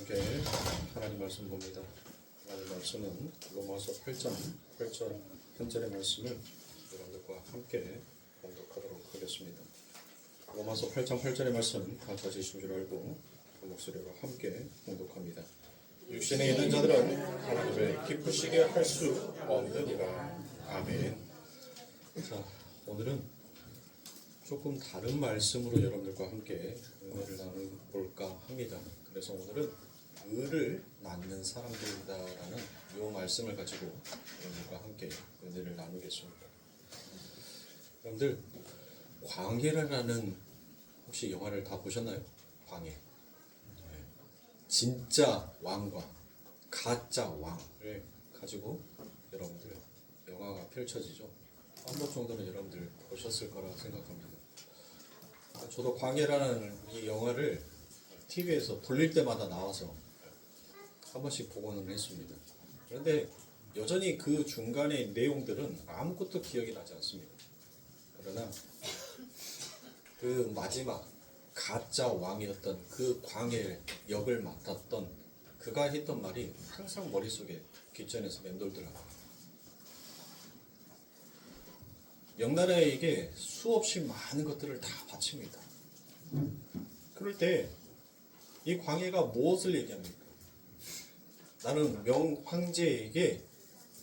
함께 하나님 말씀 봅니다. 하나님 말씀은 로마서 8장 8절 현절의 말씀을 여러분들과 함께 봉독하도록 하겠습니다. 로마서 8장 8절의 말씀 다 찾으신 줄 알고 그 목소리로 함께 봉독합니다. 육신에 있는 자들은 하나님을 기쁘시게 할 수 없느니라. 아멘. 자, 오늘은 조금 다른 말씀으로 여러분들과 함께 은혜를 나눠볼까 합니다. 그래서 오늘은 의를 낳는 사람들이다라는 이 말씀을 가지고 여러분들과 함께 은혜를 나누겠습니다. 여러분들, 광해라는 혹시 영화를 다 보셨나요? 광해. 진짜 왕과 가짜 왕을 가지고 여러분들 영화가 펼쳐지죠. 한 번 정도는 여러분들 보셨을 거라 생각합니다. 저도 광해라는 이 영화를 TV에서 돌릴 때마다 나와서 한 번씩 보고는 했습니다. 그런데 여전히 그 중간의 내용들은 아무것도 기억이 나지 않습니다. 그러나 그 마지막 가짜 왕이었던 그 광해 역을 맡았던 그가 했던 말이 항상 머릿속에 귓전에서 맴돌더라고요. 명나라에게 수없이 많은 것들을 다 바칩니다. 그럴 때 이 광해가 무엇을 얘기합니까? 나는 명황제에게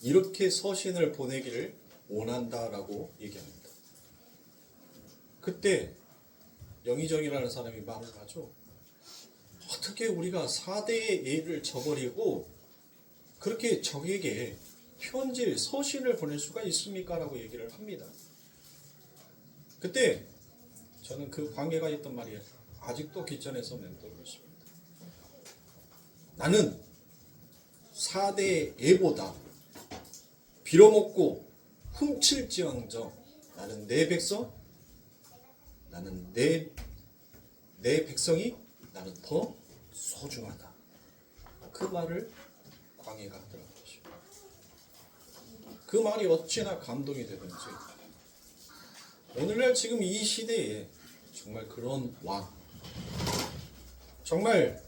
이렇게 서신을 보내기를 원한다라고 얘기합니다. 그때 영의정이라는 사람이 말을 하죠. 어떻게 우리가 4대의 예를 저버리고 그렇게 적에게 편지를, 서신을 보낼 수가 있습니까? 라고 얘기를 합니다. 그때 저는 그 광해가 했던 말이 아직도 귓전에서 맴돌고 있습니다. 나는 4대의 예보다 빌어먹고 훔칠지언정 나는 내 백성, 나는 내 백성이 나는 더 소중하다. 그 말을 광해가 하더라고요. 그 말이 어찌나 감동이 되든지 오늘날 지금 이 시대에 정말 그런 왕, 정말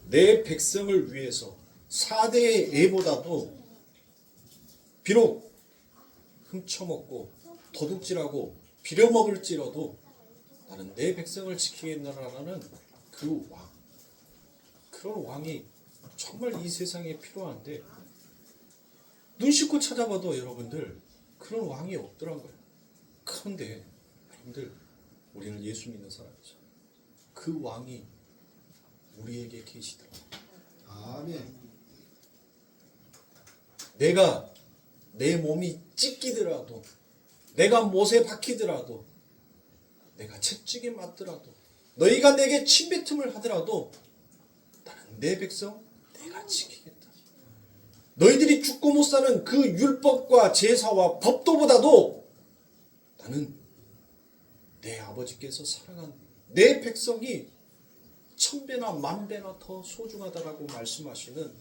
내 백성을 위해서 4대의 예보다도 비록 훔쳐먹고 도둑질하고 빌어먹을지라도 나는 내 백성을 지키겠노라는 그 왕, 그런 왕이 정말 이 세상에 필요한데 눈 씻고 찾아봐도 여러분들 그런 왕이 없더라고요. 그런데 여러분들 우리는 예수 믿는 사람이죠. 그 왕이 우리에게 계시더라고요. 아멘. 내가 내 몸이 찢기더라도, 내가 못에 박히더라도, 내가 채찍에 맞더라도, 너희가 내게 침뱉음을 하더라도 나는 내 백성 내가 지키겠다. 너희들이 죽고 못 사는 그 율법과 제사와 법도보다도 나는 내 아버지께서 사랑한 내 백성이 1000배나 10,000배나 더 소중하다라고 말씀하시는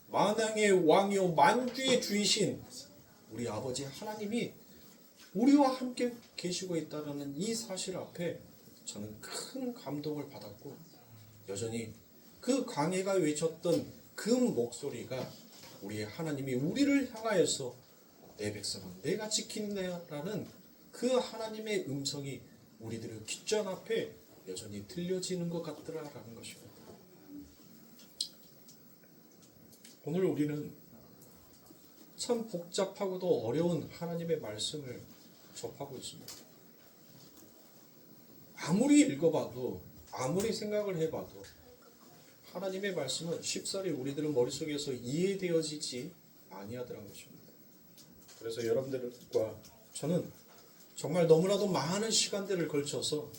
만왕의 왕이요 만주의 주이신 우리 아버지 하나님이 우리와 함께 계시고 있다는 이 사실 앞에 저는 큰 감동을 받았고 여전히 그 광해가 외쳤던 그 목소리가 우리 하나님이 우리를 향하여서 내 백성은 내가 지킨다라는 그 하나님의 음성이 우리들의 귓전 앞에 여전히 들려지는 것 같더라라는 것입니다. 오늘 우리는 참 복잡하고도 어려운 하나님의 말씀을 접하고 있습니다. 아무리 읽어봐도 아무리 생각을 해봐도 하나님의 말씀은 쉽사리 우리들은 머릿속에서 이해되어지지 아니하더라는 것입니다. 그래서 여러분들과 저는 정말 너무나도 많은 시간들을 걸쳐서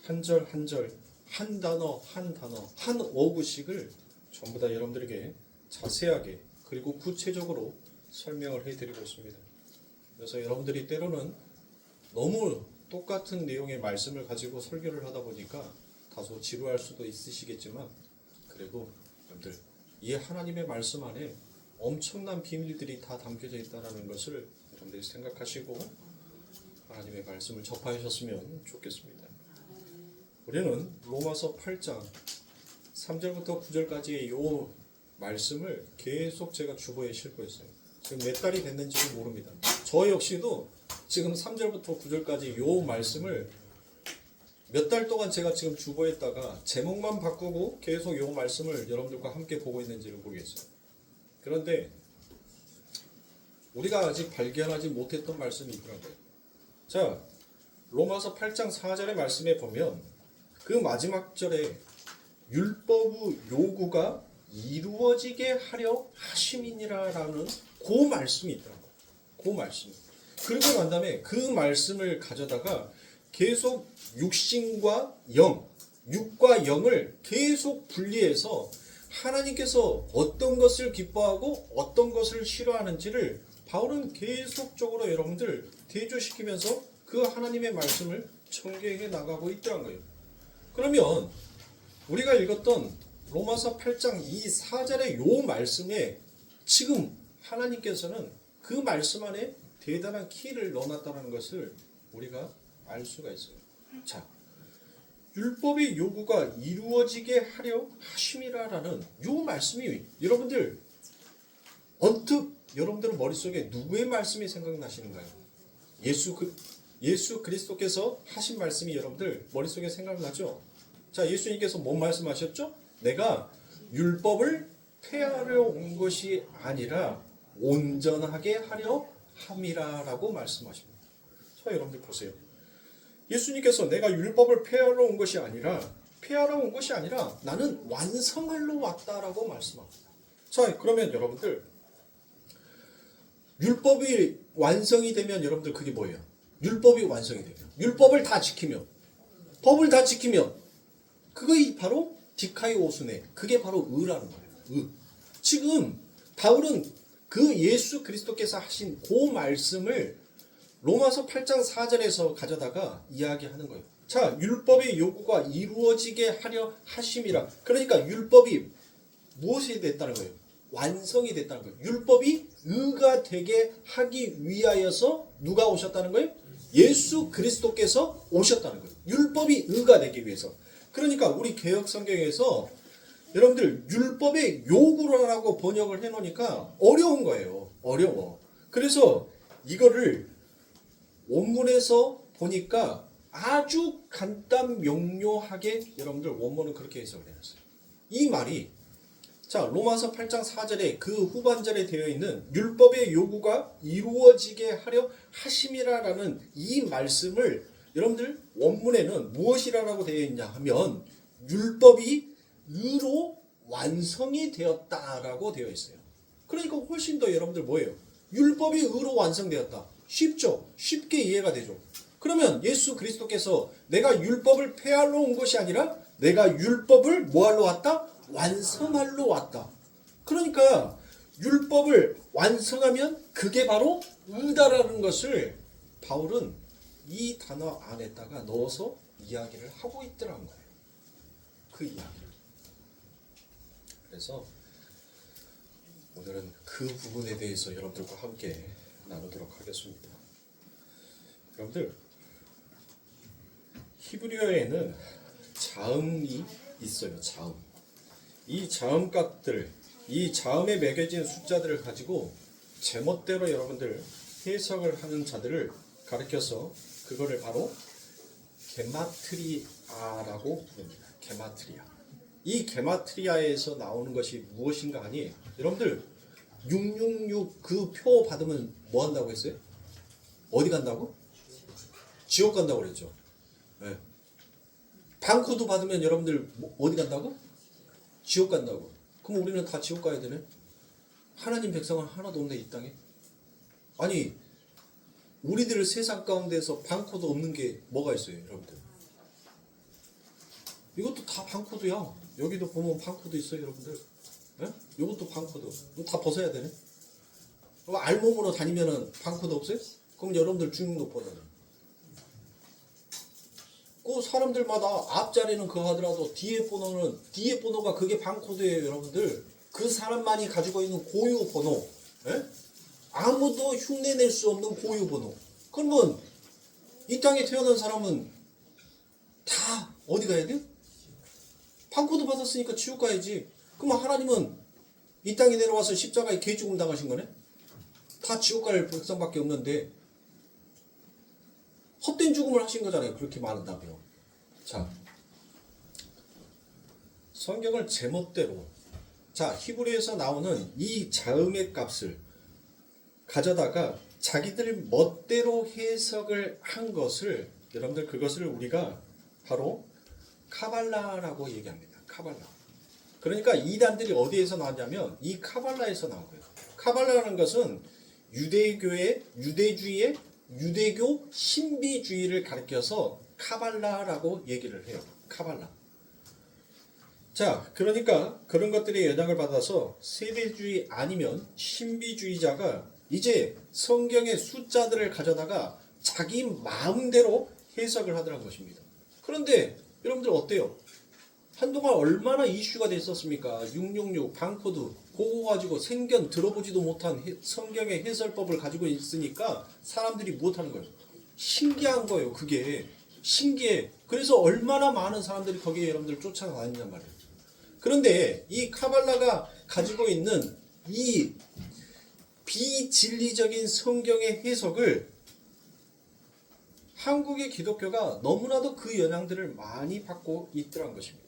한 절 한 절, 한 단어 한 단어, 한 어구씩을 전부 다 여러분들에게 자세하게 그리고 구체적으로 설명을 해드리고 있습니다. 그래서 여러분들이 때로는 너무 똑같은 내용의 말씀을 가지고 설교를 하다 보니까 다소 지루할 수도 있으시겠지만 그래도 여러분들 이 하나님의 말씀 안에 엄청난 비밀들이 다 담겨져 있다는 것을 여러분들이 생각하시고 하나님의 말씀을 접하셨으면 좋겠습니다. 우리는 로마서 8장 3절부터 9절까지의 요 말씀을 계속 제가 주보에 싣고 있어요. 지금 몇 달이 됐는지도 모릅니다. 저 역시도 지금 3절부터 9절까지 요 말씀을 몇 달 동안 제가 지금 주보했다가 제목만 바꾸고 계속 요 말씀을 여러분들과 함께 보고 있는지를 모르겠어요. 그런데 우리가 아직 발견하지 못했던 말씀이 있더라고요. 자, 로마서 8장 4절의 말씀에 보면 그 마지막 절에 율법의 요구가 이루어지게 하려 하심이니라라는 그 말씀이 있더라고요. 그 말씀. 그리고 난 다음에 그 말씀을 가져다가 계속 육신과 영, 육과 영을 계속 분리해서 하나님께서 어떤 것을 기뻐하고 어떤 것을 싫어하는지를 바울은 계속적으로 여러분들 대조시키면서 그 하나님의 말씀을 전개해 나가고 있다는 거예요. 그러면 우리가 읽었던 로마서 8장 이 4절의 요 말씀에 지금 하나님께서는 그 말씀 안에 대단한 키를 넣어놨다는 것을 우리가 알 수가 있어요. 자, 율법의 요구가 이루어지게 하려 하심이라라는 요 말씀이 여러분들 언뜻 여러분들 머릿속에 누구의 말씀이 생각나시는가요? 예수 그리스도께서 하신 말씀이 여러분들 머릿속에 생각나죠? 자, 예수님께서 뭔 말씀하셨죠? 내가 율법을 폐하려 온 것이 아니라 온전하게 하려 함이라라고 말씀하십니다. 자, 여러분들 보세요. 예수님께서 내가 율법을 폐하러 온 것이 아니라 나는 완성하러 왔다라고 말씀합니다. 자, 그러면 여러분들 율법이 완성이 되면 여러분들 그게 뭐예요? 율법이 완성이 되면 율법을 다 지키면 법을 다 지키면 그게 바로 디카이오스네. 그게 바로 의라는 거예요. 의. 지금 바울은 그 예수 그리스도께서 하신 그 말씀을 로마서 8장 4절에서 가져다가 이야기하는 거예요. 자, 율법의 요구가 이루어지게 하려 하심이라. 그러니까 율법이 무엇이 됐다는 거예요? 완성이 됐다는 거예요. 율법이 의가 되게 하기 위하여서 누가 오셨다는 거예요? 예수 그리스도께서 오셨다는 거예요. 율법이 의가 되기 위해서. 그러니까 우리 개역 성경에서 여러분들 율법의 요구라고 번역을 해놓으니까 어려운 거예요. 어려워. 그래서 이거를 원문에서 보니까 아주 간단 명료하게 여러분들 원문은 그렇게 해석을 해놨어요. 이 말이 자, 로마서 8장 4절에 그 후반절에 되어 있는 율법의 요구가 이루어지게 하려 하심이라라는 이 말씀을 여러분들 원문에는 무엇이라고 되어 있냐 하면 율법이 의로 완성이 되었다라고 되어 있어요. 그러니까 훨씬 더 여러분들 뭐예요? 율법이 의로 완성되었다. 쉽죠? 쉽게 이해가 되죠. 그러면 예수 그리스도께서 내가 율법을 폐하러 온 것이 아니라 내가 율법을 뭐하러 왔다? 완성하러 왔다. 그러니까 율법을 완성하면 그게 바로 의다라는 것을 바울은 이 단어 안에다가 넣어서 이야기를 하고 있더라는 거예요. 그 이야기를. 그래서 오늘은 그 부분에 대해서 여러분들과 함께 나누도록 하겠습니다. 여러분들, 히브리어에는 자음이 있어요. 자음. 이 자음값들, 이 자음에 매겨진 숫자들을 가지고 제멋대로 여러분들 해석을 하는 자들을 가리켜서 그거를 바로 게마트리아라고 부릅니다. 게마트리아. 이 게마트리아에서 나오는 것이 무엇인가 하니 여러분들 666 그 표 받으면 뭐 한다고 했어요? 어디 간다고? 지옥 간다고 그랬죠. 네. 방코드 받으면 여러분들 어디 간다고? 지옥 간다고. 그럼 우리는 다 지옥 가야 되네? 하나님 백성은 하나도 없네 이 땅에? 아니 우리들 세상 가운데서 방코드 없는 게 뭐가 있어요 여러분들? 이것도 다 방코드야. 여기도 보면 방코드 있어요 여러분들. 네? 이것도 방코드. 이거 다 벗어야 되네? 그럼 알몸으로 다니면은 방코드 없어요? 그럼 여러분들 중국 높아잖아요. 그 사람들마다 앞자리는 그거 하더라도 뒤에 번호가 그게 방코드예요 여러분들. 그 사람만이 가지고 있는 고유 번호. 예? 아무도 흉내낼 수 없는 고유 번호. 그러면 이 땅에 태어난 사람은 다 어디 가야 돼요? 방코드 받았으니까 지옥 가야지. 그럼 하나님은 이 땅에 내려와서 십자가에 개죽음 당하신 거네? 다 지옥 갈 백성밖에 없는데 헛된 죽음을 하신 거잖아요. 그렇게 말한다면. 자, 성경을 제멋대로, 자, 히브리에서 나오는 이 자음의 값을 가져다가 자기들 멋대로 해석을 한 것을, 여러분들 그것을 우리가 바로 카발라라고 얘기합니다. 카발라. 그러니까 이단들이 어디에서 나왔냐면 이 카발라에서 나온 거예요. 카발라라는 것은 유대교의 유대주의의 유대교 신비주의를 가리켜서 카발라라고 얘기를 해요. 카발라. 자, 그러니까 그런 것들의 영향을 받아서 세대주의 아니면 신비주의자가 이제 성경의 숫자들을 가져다가 자기 마음대로 해석을 하더라는 것입니다. 그런데 여러분들 어때요? 한동안 얼마나 이슈가 됐었습니까? 666, 방코드, 그거 가지고 생견 들어보지도 못한 성경의 해설법을 가지고 있으니까 사람들이 못하는 거예요. 신기한 거예요. 그게 신기해. 그래서 얼마나 많은 사람들이 거기에 여러분들 쫓아다닌단 말이에요. 그런데 이 카발라가 가지고 있는 이 비진리적인 성경의 해석을 한국의 기독교가 너무나도 그 영향들을 많이 받고 있더란 것입니다.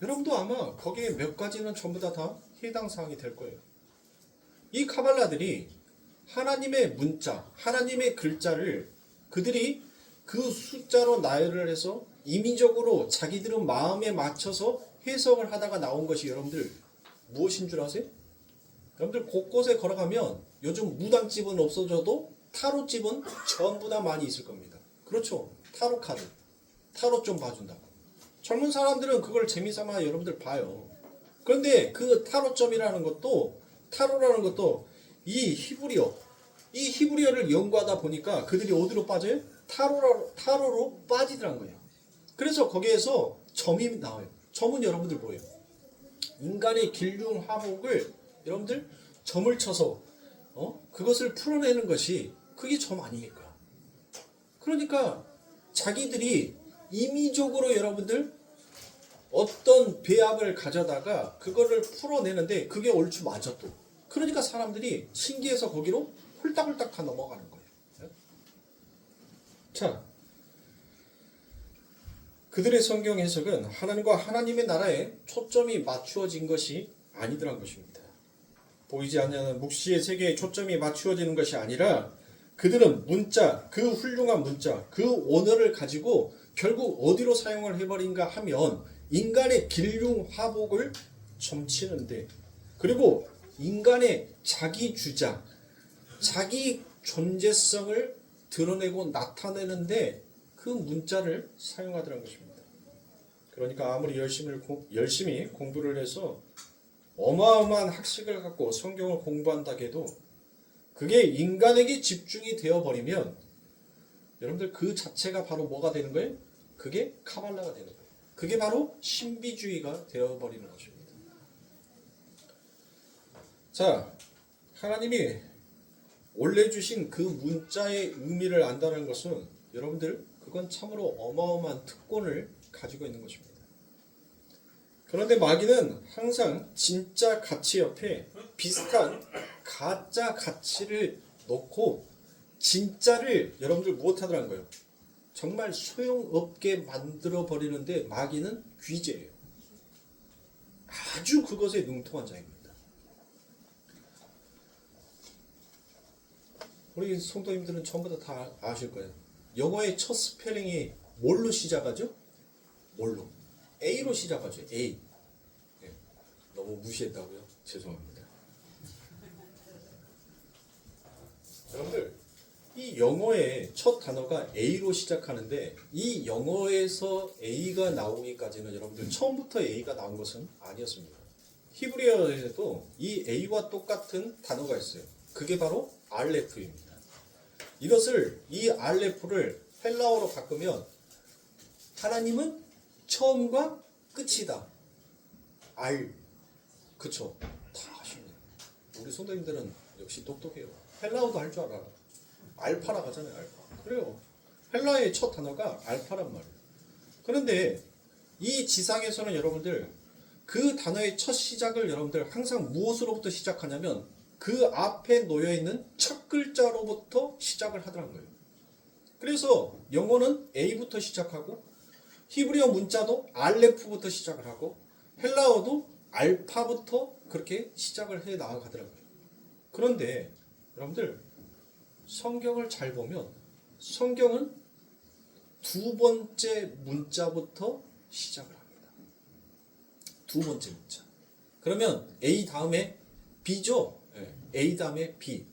여러분도 아마 거기에 몇 가지는 전부 다 해당 사항이 될 거예요. 이 카발라들이 하나님의 문자, 하나님의 글자를 그들이 그 숫자로 나열을 해서 임의적으로 자기들은 마음에 맞춰서 해석을 하다가 나온 것이 여러분들 무엇인 줄 아세요? 여러분들 곳곳에 걸어가면 요즘 무당집은 없어져도 타로집은 전부 다 많이 있을 겁니다. 그렇죠? 타로 카드. 타로 좀 봐준다고. 젊은 사람들은 그걸 재미삼아 여러분들 봐요. 그런데 그 타로점이라는 것도, 타로라는 것도 이 히브리어를 연구하다 보니까 그들이 어디로 빠져요? 타로로 빠지더란 거예요. 그래서 거기에서 점이 나와요. 점은 여러분들 뭐예요? 인간의 길흉하복을 여러분들 점을 쳐서 그것을 풀어내는 것이 그게 점 아닙니까? 그러니까 자기들이 임의적으로 여러분들 어떤 배합을 가져다가 그거를 풀어내는데 그게 옳지 맞아 또. 그러니까 사람들이 신기해서 거기로 홀딱홀딱 다 넘어가는 거예요. 자, 그들의 성경 해석은 하나님과 하나님의 나라에 초점이 맞추어진 것이 아니더란 것입니다. 보이지 않는 묵시의 세계에 초점이 맞추어지는 것이 아니라 그들은 문자, 그 훌륭한 문자, 그 언어를 가지고 결국 어디로 사용을 해버린가 하면 인간의 길흉화복을 점치는데, 그리고 인간의 자기 주장, 자기 존재성을 드러내고 나타내는데 그 문자를 사용하더라는 것입니다. 그러니까 아무리 열심히 공부를 해서 어마어마한 학식을 갖고 성경을 공부한다 해도 그게 인간에게 집중이 되어버리면 여러분들 그 자체가 바로 뭐가 되는 거예요? 그게 카발라가 되는 거예요. 그게 바로 신비주의가 되어버리는 것입니다. 자, 하나님이 원래 주신 그 문자의 의미를 안다는 것은 여러분들 그건 참으로 어마어마한 특권을 가지고 있는 것입니다. 그런데 마귀는 항상 진짜 가치 옆에 비슷한 가짜 가치를 놓고 진짜를 여러분들 무엇하더란 거예요? 정말 소용없게 만들어 버리는데 마귀는 귀재예요. 아주 그것에 능통한 자입니다. 우리 성도님들은 전부 다 아실 거예요. 영어의 첫 스펠링이 뭘로 시작하죠? 뭘로? A로 시작하죠. A. 네. 너무 무시했다고요? 죄송합니다. 여러분들, 이 영어의 첫 단어가 A로 시작하는데 이 영어에서 A가 나오기까지는 여러분들 처음부터 A가 나온 것은 아니었습니다. 히브리어에도 이 A와 똑같은 단어가 있어요. 그게 바로 알레프입니다. 이 알레프를 헬라어로 바꾸면 하나님은 처음과 끝이다. 그쵸? 다 아시네요. 우리 성도님들은 역시 똑똑해요. 헬라어도 할 줄 알아. 알파라고 하잖아요. 알파. 그래요. 헬라어의 첫 단어가 알파란 말이에요. 그런데 이 지상에서는 여러분들 그 단어의 첫 시작을 여러분들 항상 무엇으로부터 시작하냐면 그 앞에 놓여 있는 첫 글자로부터 시작을 하더란 거예요. 그래서 영어는 A부터 시작하고 히브리어 문자도 알레프부터 시작을 하고 헬라어도 알파부터 그렇게 시작을 해 나가더라고요. 그런데 여러분들 성경을 잘 보면 성경은 두 번째 문자부터 시작을 합니다. 두 번째 문자. 그러면 A 다음에 B죠? 네, A 다음에 B.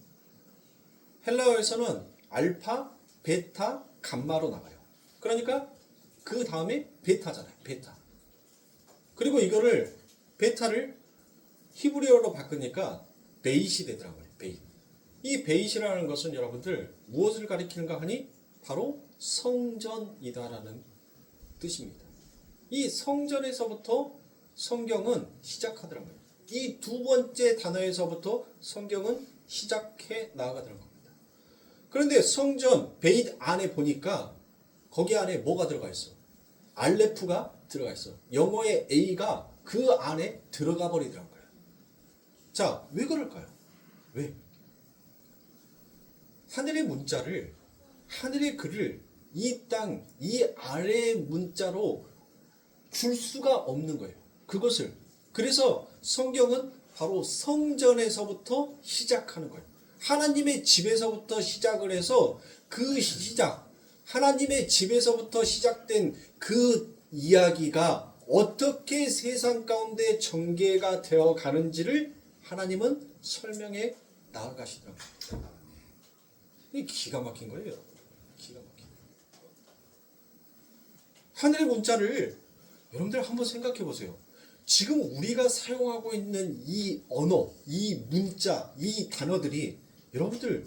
헬라어에서는 알파, 베타, 감마로 나가요. 그러니까 그 다음에 베타잖아요. 베타. 그리고 이거를 베타를 히브리어로 바꾸니까 베잇이 되더라고요. 베잇. 이 베잇이라는 것은 여러분들 무엇을 가리키는가 하니 바로 성전이다라는 뜻입니다. 이 성전에서부터 성경은 시작하더라고요. 이 두 번째 단어에서부터 성경은 시작해 나아가더라는 겁니다. 그런데 성전 베잇 안에 보니까 거기 안에 뭐가 들어가 있어? 알레프가 들어가 있어. 영어의 A가 그 안에 들어가 버리더란 거예요. 자, 왜 그럴까요? 왜? 하늘의 문자를, 하늘의 글을 이 땅, 이 아래의 문자로 줄 수가 없는 거예요. 그것을. 그래서 성경은 바로 성전에서부터 시작하는 거예요. 하나님의 집에서부터 시작을 해서 그 시작, 하나님의 집에서부터 시작된 그 이야기가 어떻게 세상 가운데 전개가 되어 가는지를 하나님은 설명해 나아가시더라고요. 이게 기가 막힌 거예요. 기가 막힌 거예요. 하늘의 문자를 여러분들 한번 생각해 보세요. 지금 우리가 사용하고 있는 이 언어, 이 문자, 이 단어들이 여러분들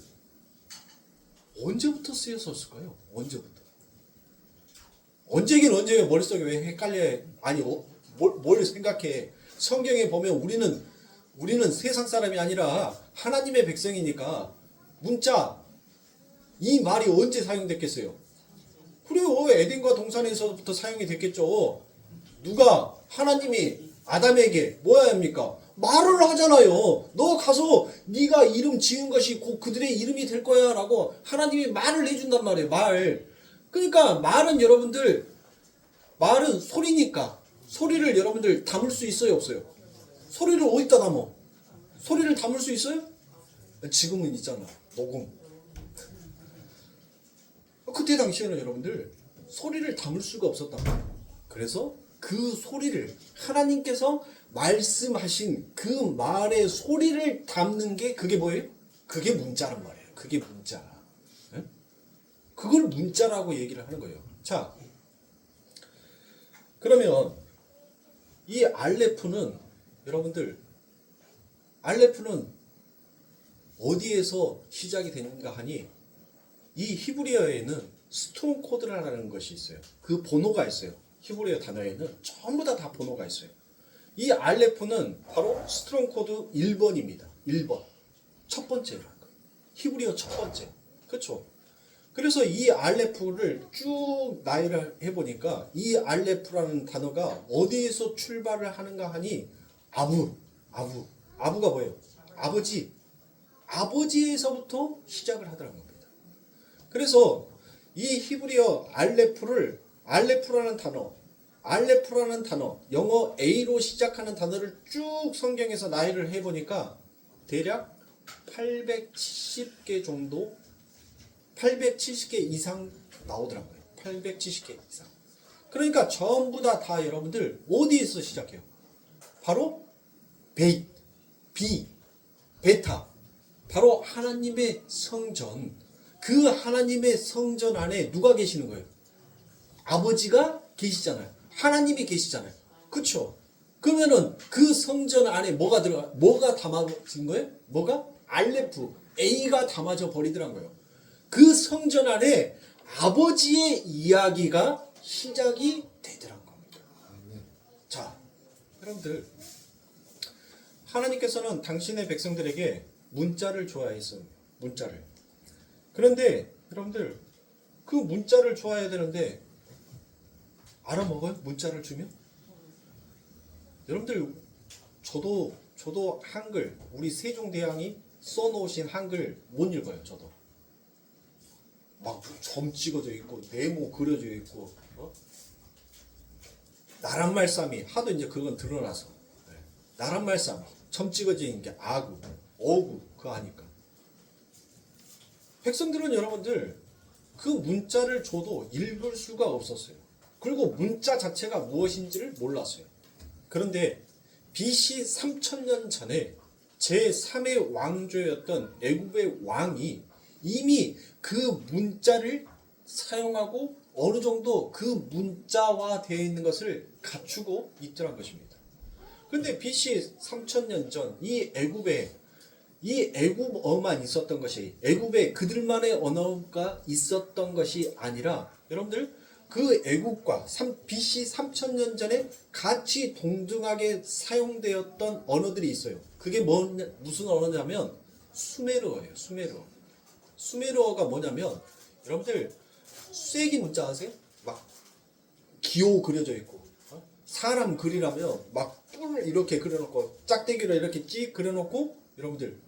언제부터 쓰였었을까요? 언제부터? 언제긴 언제예요. 머릿속에 왜 헷갈려? 아니, 뭘 생각해? 성경에 보면 우리는 세상 사람이 아니라 하나님의 백성이니까 문자, 이 말이 언제 사용됐겠어요? 그래요. 에덴과 동산에서부터 사용이 됐겠죠. 누가 하나님이 아담에게 뭐야 합니까? 말을 하잖아요. 너 가서 네가 이름 지은 것이 곧 그들의 이름이 될 거야 라고 하나님이 말을 해준단 말이에요. 말. 그러니까 말은 여러분들, 말은 소리니까 소리를 여러분들 담을 수 있어요 없어요? 소리를 어디다 담어? 소리를 담을 수 있어요? 지금은 있잖아. 녹음. 그때 당시에는 여러분들 소리를 담을 수가 없었단 말이에요. 그래서 그 소리를 하나님께서 말씀하신 그 말의 소리를 담는 게 그게 뭐예요? 그게 문자란 말이에요. 그게 문자. 네? 그걸 문자라고 얘기를 하는 거예요. 자, 그러면 이 알레프는 여러분들 알레프는 어디에서 시작이 되는가 하니 이 히브리어에는 스톤 코드라는 것이 있어요. 그 번호가 있어요. 히브리어 단어에는 전부 다 번호가 있어요. 이 알레프는 바로 스트롱 코드 1번입니다. 1번. 첫 번째라는 거예요. 히브리어 첫 번째. 그렇죠? 그래서 이 알레프를 쭉 나열을 해보니까 이 알레프라는 단어가 어디에서 출발을 하는가 하니 아부가 뭐예요? 아버지. 아버지에서부터 시작을 하더라는 겁니다. 그래서 이 히브리어 알레프라는 단어, 영어 A로 시작하는 단어를 쭉 성경에서 나열을 해보니까 대략 870개 정도, 870개 이상 나오더라고요. 870개 이상. 그러니까 전부 다 여러분들 어디에서 시작해요? 바로 베잇, 베타. 바로 하나님의 성전. 그 하나님의 성전 안에 누가 계시는 거예요? 아버지가 계시잖아요. 하나님이 계시잖아요. 그렇죠? 그러면은 그 성전 안에 뭐가 담아진 거예요? 뭐가? 알레프, A가 담아져 버리더란 거예요. 그 성전 안에 아버지의 이야기가 시작이 되더란 겁니다. 자, 여러분들, 하나님께서는 당신의 백성들에게 문자를 좋아했어요. 문자를. 그런데 여러분들 그 문자를 좋아해야 되는데 알아먹어요? 문자를 주면? 여러분들 저도 한글 우리 세종대왕이 써놓으신 한글 못 읽어요. 저도 막 점 찍어져 있고 네모 그려져 있고 나란말싸미 하도 이제 그건 드러나서 나란말싸미 점 찍어져 있는 게 아구 어구 그거 하니까 백성들은 여러분들 그 문자를 줘도 읽을 수가 없었어요. 그리고 문자 자체가 무엇인지를 몰랐어요. 그런데 BC 3000년 전에 제3의 왕조였던 애굽의 왕이 이미 그 문자를 사용하고 어느 정도 그 문자화 되어 있는 것을 갖추고 있더란 것입니다. 그런데 BC 3000년 전 이 애굽어만 있었던 것이 애굽에 그들만의 언어가 있었던 것이 아니라 여러분들 그 애굽과 BC 3000년 전에 같이 동등하게 사용되었던 언어들이 있어요. 그게 무슨 언어냐면 수메르어예요. 수메르어가 뭐냐면 여러분들 쐐기 문자 아세요? 막 기호 그려져 있고 사람 그리라면 막 뿔 이렇게 그려놓고 짝대기로 이렇게 찍 그려놓고 여러분들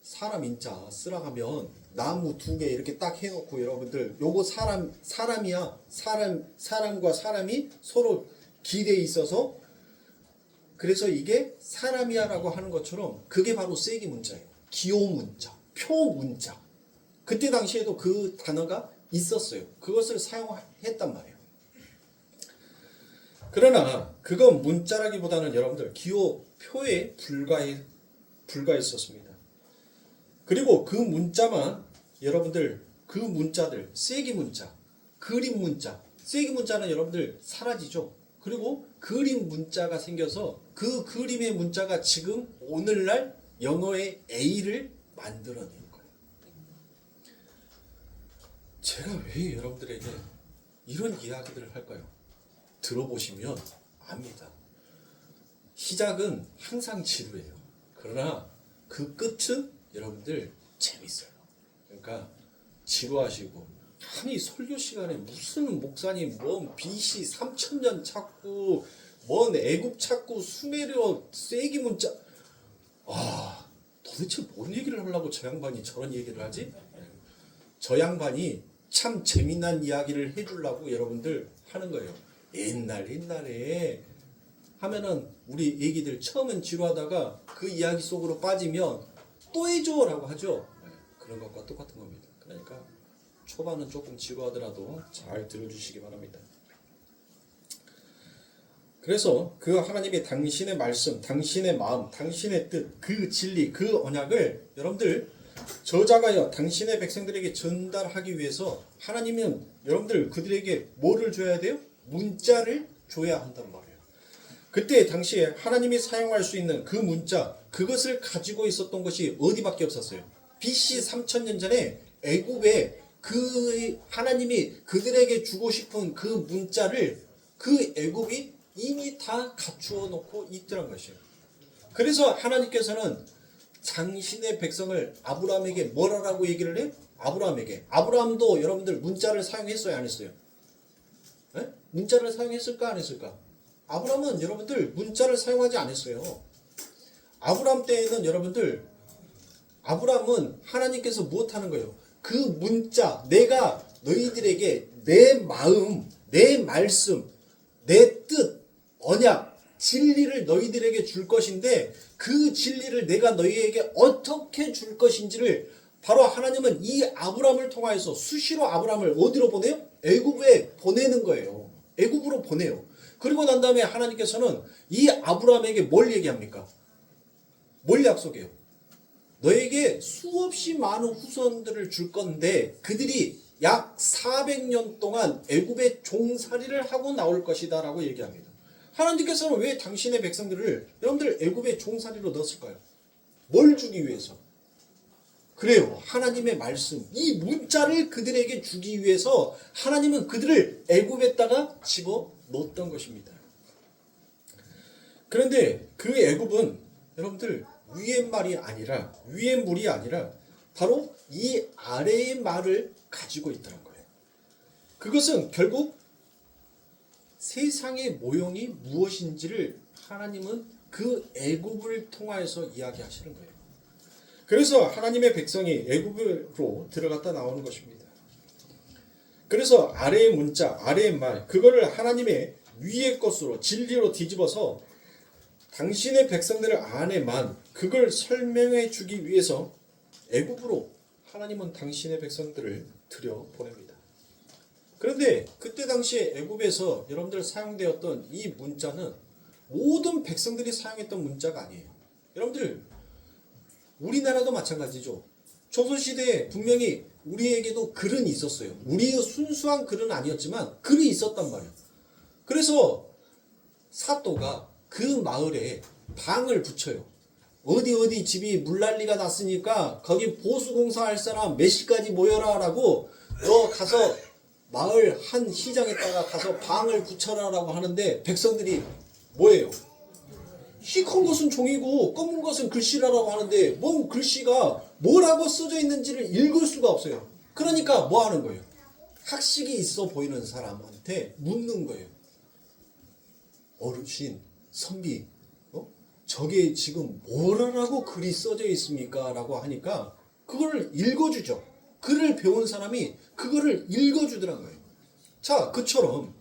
사람 인자 쓰라가면 나무 2개 이렇게 딱 해놓고 여러분들 요거 사람이야. 사람과 사람이 서로 기대에 있어서 그래서 이게 사람이야 라고 하는 것처럼 그게 바로 쐐기 문자예요. 기호 문자, 표 문자. 그때 당시에도 그 단어가 있었어요. 그것을 사용했단 말이에요. 그러나 그건 문자라기보다는 여러분들 기호 표에 불과했었습니다. 그리고 그 문자만 여러분들 그 문자들 쐐기 문자, 그림 문자, 쐐기 문자는 여러분들 사라지죠. 그리고 그림 문자가 생겨서 그 그림의 문자가 지금 오늘날 영어의 A를 만들어내는 거예요. 제가 왜 여러분들에게 이런 이야기들을 할까요? 들어보시면 압니다. 시작은 항상 지루해요. 그러나 그 끝은 여러분들 재밌어요. 그러니까 지루하시고 아니 설교 시간에 무슨 목사님 뭔 BC 3000년 찾고 뭔 애굽 찾고 수메르어 쐐기 문자 도대체 뭔 얘기를 하려고 저 양반이 저런 얘기를 하지? 저 양반이 참 재미난 이야기를 해주려고 여러분들 하는 거예요. 옛날에 하면은 우리 애기들 처음엔 지루하다가 그 이야기 속으로 빠지면 또 해줘 라고 하죠. 그런 것과 똑같은 겁니다. 그러니까 초반은 조금 지루하더라도 잘 들어주시기 바랍니다. 그래서 그 하나님의 당신의 말씀, 당신의 마음, 당신의 뜻, 그 진리, 그 언약을 여러분들 저자가요 당신의 백성들에게 전달하기 위해서 하나님은 여러분들 그들에게 뭐를 줘야 돼요? 문자를 줘야 한단 말이에요. 그때 당시에 하나님이 사용할 수 있는 그 문자, 그것을 가지고 있었던 것이 어디밖에 없었어요. BC 3000년 전에 애굽에 그 하나님이 그들에게 주고 싶은 그 문자를 그 애굽이 이미 다 갖추어 놓고 있더란 것이에요. 그래서 하나님께서는 당신의 백성을 아브라함에게 뭐라고 얘기를 해요? 아브라함도 여러분들 문자를 사용했어요, 안 했어요? 네? 문자를 사용했을까, 안 했을까? 아브라함은 여러분들 문자를 사용하지 않았어요. 아브라함 때에는 여러분들 아브라함은 하나님께서 무엇하는 거예요? 그 문자, 내가 너희들에게 내 마음, 내 말씀, 내 뜻, 언약, 진리를 너희들에게 줄 것인데 그 진리를 내가 너희에게 어떻게 줄 것인지를 바로 하나님은 이 아브라함을 통하여서 수시로 아브라함을 어디로 보내요? 애굽에 보내는 거예요. 애굽으로 보내요. 그리고 난 다음에 하나님께서는 이 아브라함에게 뭘 얘기합니까? 뭘 약속해요? 너에게 수없이 많은 후손들을 줄 건데 그들이 약 400년 동안 애굽의 종살이를 하고 나올 것이다 라고 얘기합니다. 하나님께서는 왜 당신의 백성들을 여러분들 애굽의 종살이로 넣었을까요? 뭘 주기 위해서? 그래요. 하나님의 말씀, 이 문자를 그들에게 주기 위해서 하나님은 그들을 애굽에다가 집어넣었던 것입니다. 그런데 그 애굽은 여러분들 위의 물이 아니라 바로 이 아래의 말을 가지고 있다는 거예요. 그것은 결국 세상의 모형이 무엇인지를 하나님은 그 애굽을 통하여서 이야기하시는 거예요. 그래서 하나님의 백성이 애굽으로 들어갔다 나오는 것입니다. 그래서 아래의 문자, 아래의 말, 그거를 하나님의 위의 것으로 진리로 뒤집어서 당신의 백성들 안에만 그걸 설명해 주기 위해서 애굽으로 하나님은 당신의 백성들을 들여보냅니다. 그런데 그때 당시에 애굽에서 여러분들 사용되었던 이 문자는 모든 백성들이 사용했던 문자가 아니에요. 여러분들 우리나라도 마찬가지죠. 조선시대에 분명히 우리에게도 글은 있었어요. 우리의 순수한 글은 아니었지만 글이 있었단 말이에요. 그래서 사또가 그 마을에 방을 붙여요. 어디 집이 물난리가 났으니까 거기 보수공사할 사람 몇 시까지 모여라 라고 너 가서 마을 한 시장에다가 가서 방을 붙여라 라고 하는데 백성들이 뭐예요? 키 큰 것은 종이고 검은 것은 글씨라고 하는데 뭔 글씨가 뭐라고 써져 있는지를 읽을 수가 없어요. 그러니까 뭐 하는 거예요? 학식이 있어 보이는 사람한테 묻는 거예요. 어르신, 선비, 저게 지금 뭐라고 글이 써져 있습니까? 라고 하니까 그걸 읽어주죠. 글을 배운 사람이 그거를 읽어주더란 거예요. 자, 그처럼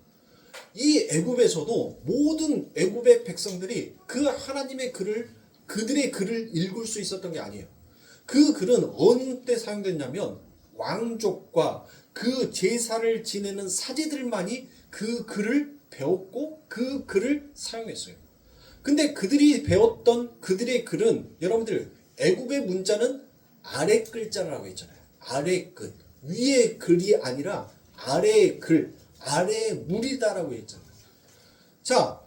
이 애굽에서도 모든 애굽의 백성들이 그 하나님의 글을, 그들의 글을 읽을 수 있었던 게 아니에요. 그 글은 어느 때 사용됐냐면 왕족과 그 제사를 지내는 사제들만이 그 글을 배웠고 그 글을 사용했어요. 근데 그들이 배웠던 그들의 글은 여러분들 애굽의 문자는 아래 글자라고 했잖아요. 아래 글. 위의 글이 아니라 아래의 글, 아래의 물이다라고 했잖아요. 자,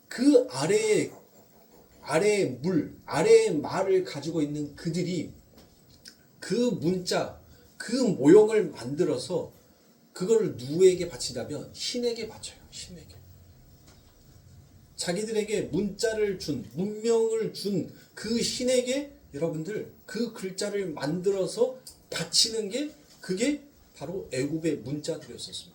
그 아래의 물, 아래의 말을 가지고 있는 그들이 그 문자, 그 모형을 만들어서 그걸 누구에게 바치냐면 신에게 바쳐요. 신에게. 자기들에게 문자를 준, 문명을 준 그 신에게 여러분들 그 글자를 만들어서 바치는 게 그게 바로 애굽의 문자들이었습니다.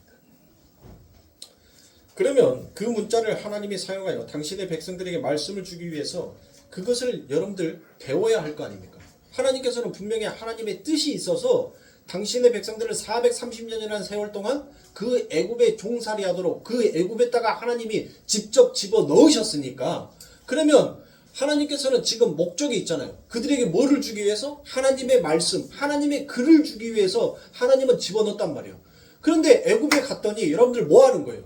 그러면 그 문자를 하나님이 사용하여 당신의 백성들에게 말씀을 주기 위해서 그것을 여러분들 배워야 할 거 아닙니까? 하나님께서는 분명히 하나님의 뜻이 있어서 당신의 백성들을 430년이라는 세월 동안 그 애굽에 종살이 하도록 그 애굽에다가 하나님이 직접 집어 넣으셨으니까 그러면 하나님께서는 지금 목적이 있잖아요. 그들에게 뭐를 주기 위해서? 하나님의 말씀, 하나님의 글을 주기 위해서 하나님은 집어넣었단 말이에요. 그런데 애굽에 갔더니 여러분들 뭐 하는 거예요?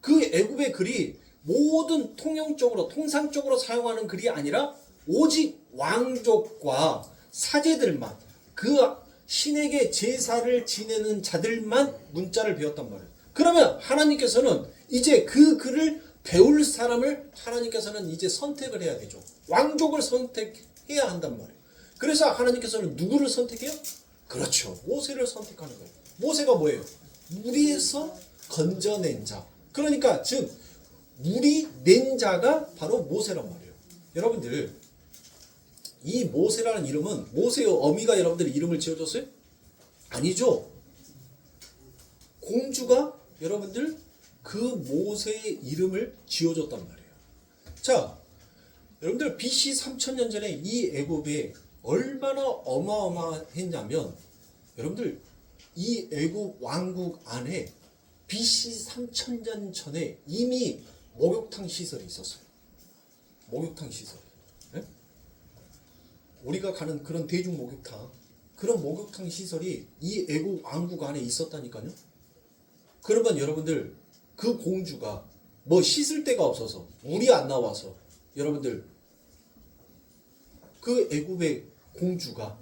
그 애굽의 글이 모든 통용적으로 통상적으로 사용하는 글이 아니라 오직 왕족과 사제들만 그 신에게 제사를 지내는 자들만 문자를 배웠단 말이에요. 그러면 하나님께서는 이제 그 글을 배울 사람을 하나님께서는 이제 선택을 해야 되죠. 왕족을 선택해야 한단 말이에요. 그래서 하나님께서는 누구를 선택해요? 그렇죠. 모세를 선택하는 거예요. 모세가 뭐예요? 물에서 건져낸 자. 그러니까 즉 물이 낸 자가 바로 모세란 말이에요. 여러분들 이 모세라는 이름은 모세의 어미가 여러분들 이름을 지어줬어요? 아니죠. 공주가 여러분들 그 모세의 이름을 지어줬단 말이에요. 자, 여러분들 BC 3000년 전에 이 애굽에 얼마나 어마어마했냐면 여러분들 이 애굽 왕국 안에 BC 3000년 전에 이미 목욕탕 시설이 있었어요. 목욕탕 시설. 네? 우리가 가는 그런 대중 목욕탕, 그런 목욕탕 시설이 이 애굽 왕국 안에 있었다니까요. 그러면 여러분들 그 공주가 뭐 씻을 데가 없어서 물이 안 나와서 여러분들 그 애굽의 공주가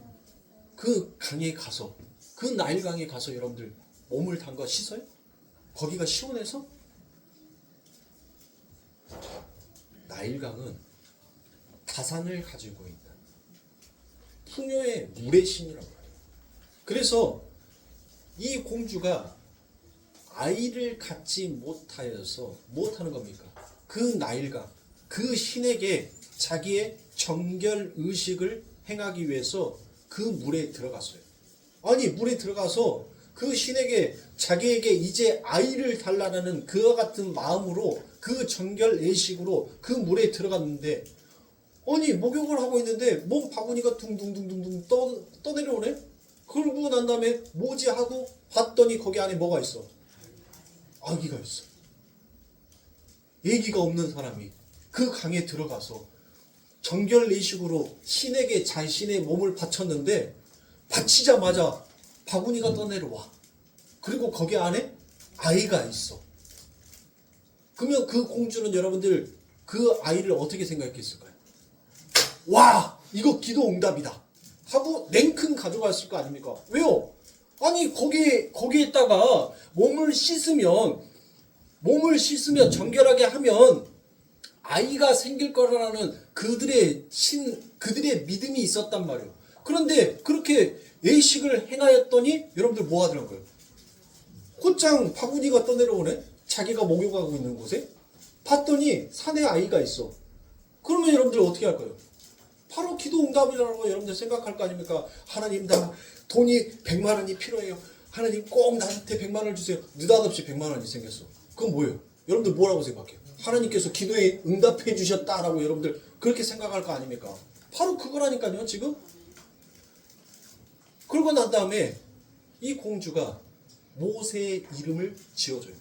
그 강에 가서 그 나일강에 가서 여러분들 몸을 담가 씻어요? 거기가 시원해서? 나일강은 다산을 가지고 있는 풍요의 물의 신이라고 해요. 그래서 이 공주가 아이를 갖지 못하여서 무엇하는 겁니까? 그 나일강, 그 신에게 자기의 정결 의식을 행하기 위해서 그 물에 들어갔어요. 아니 물에 들어가서 그 신에게 자기에게 이제 아이를 달라는 그와 같은 마음으로 그 정결 예식으로 그 물에 들어갔는데 아니 목욕을 하고 있는데 몸 바구니가 둥둥둥둥둥 떠내려오네. 그러고 난 다음에 뭐지 하고 봤더니 거기 안에 뭐가 있어? 아기가 있어. 애기가 없는 사람이 그 강에 들어가서 정결 예식으로 신에게 자신의 몸을 바쳤는데 바치자마자 바구니가 떠내려와. 그리고 거기 안에 아이가 있어. 그러면 그 공주는 여러분들 그 아이를 어떻게 생각했을까요? 와, 이거 기도 응답이다 하고 냉큼 가져갔을 거 아닙니까? 왜요? 아니 거기에다가 몸을 씻으면 정결하게 하면 아이가 생길 거라는 그들의 믿음이 있었단 말이에요. 그런데 그렇게 예식을 행하였더니 여러분들 뭐 하더라고요? 곧장 바구니가 떠내려오네. 자기가 목욕하고 있는 곳에 봤더니 산에 아이가 있어. 그러면 여러분들 어떻게 할까요? 바로 기도 응답이라고 여러분들 생각할 거 아닙니까? 하나님, 나 돈이 100만 원이 필요해요. 하나님 꼭 나한테 100만 원을 주세요. 느닷없이 100만 원이 생겼어. 그건 뭐예요? 여러분들 뭐라고 생각해요? 하나님께서 기도에 응답해 주셨다라고 여러분들 그렇게 생각할 거 아닙니까? 바로 그거라니까요, 지금. 그러고 난 다음에 이 공주가 모세의 이름을 지어줘요.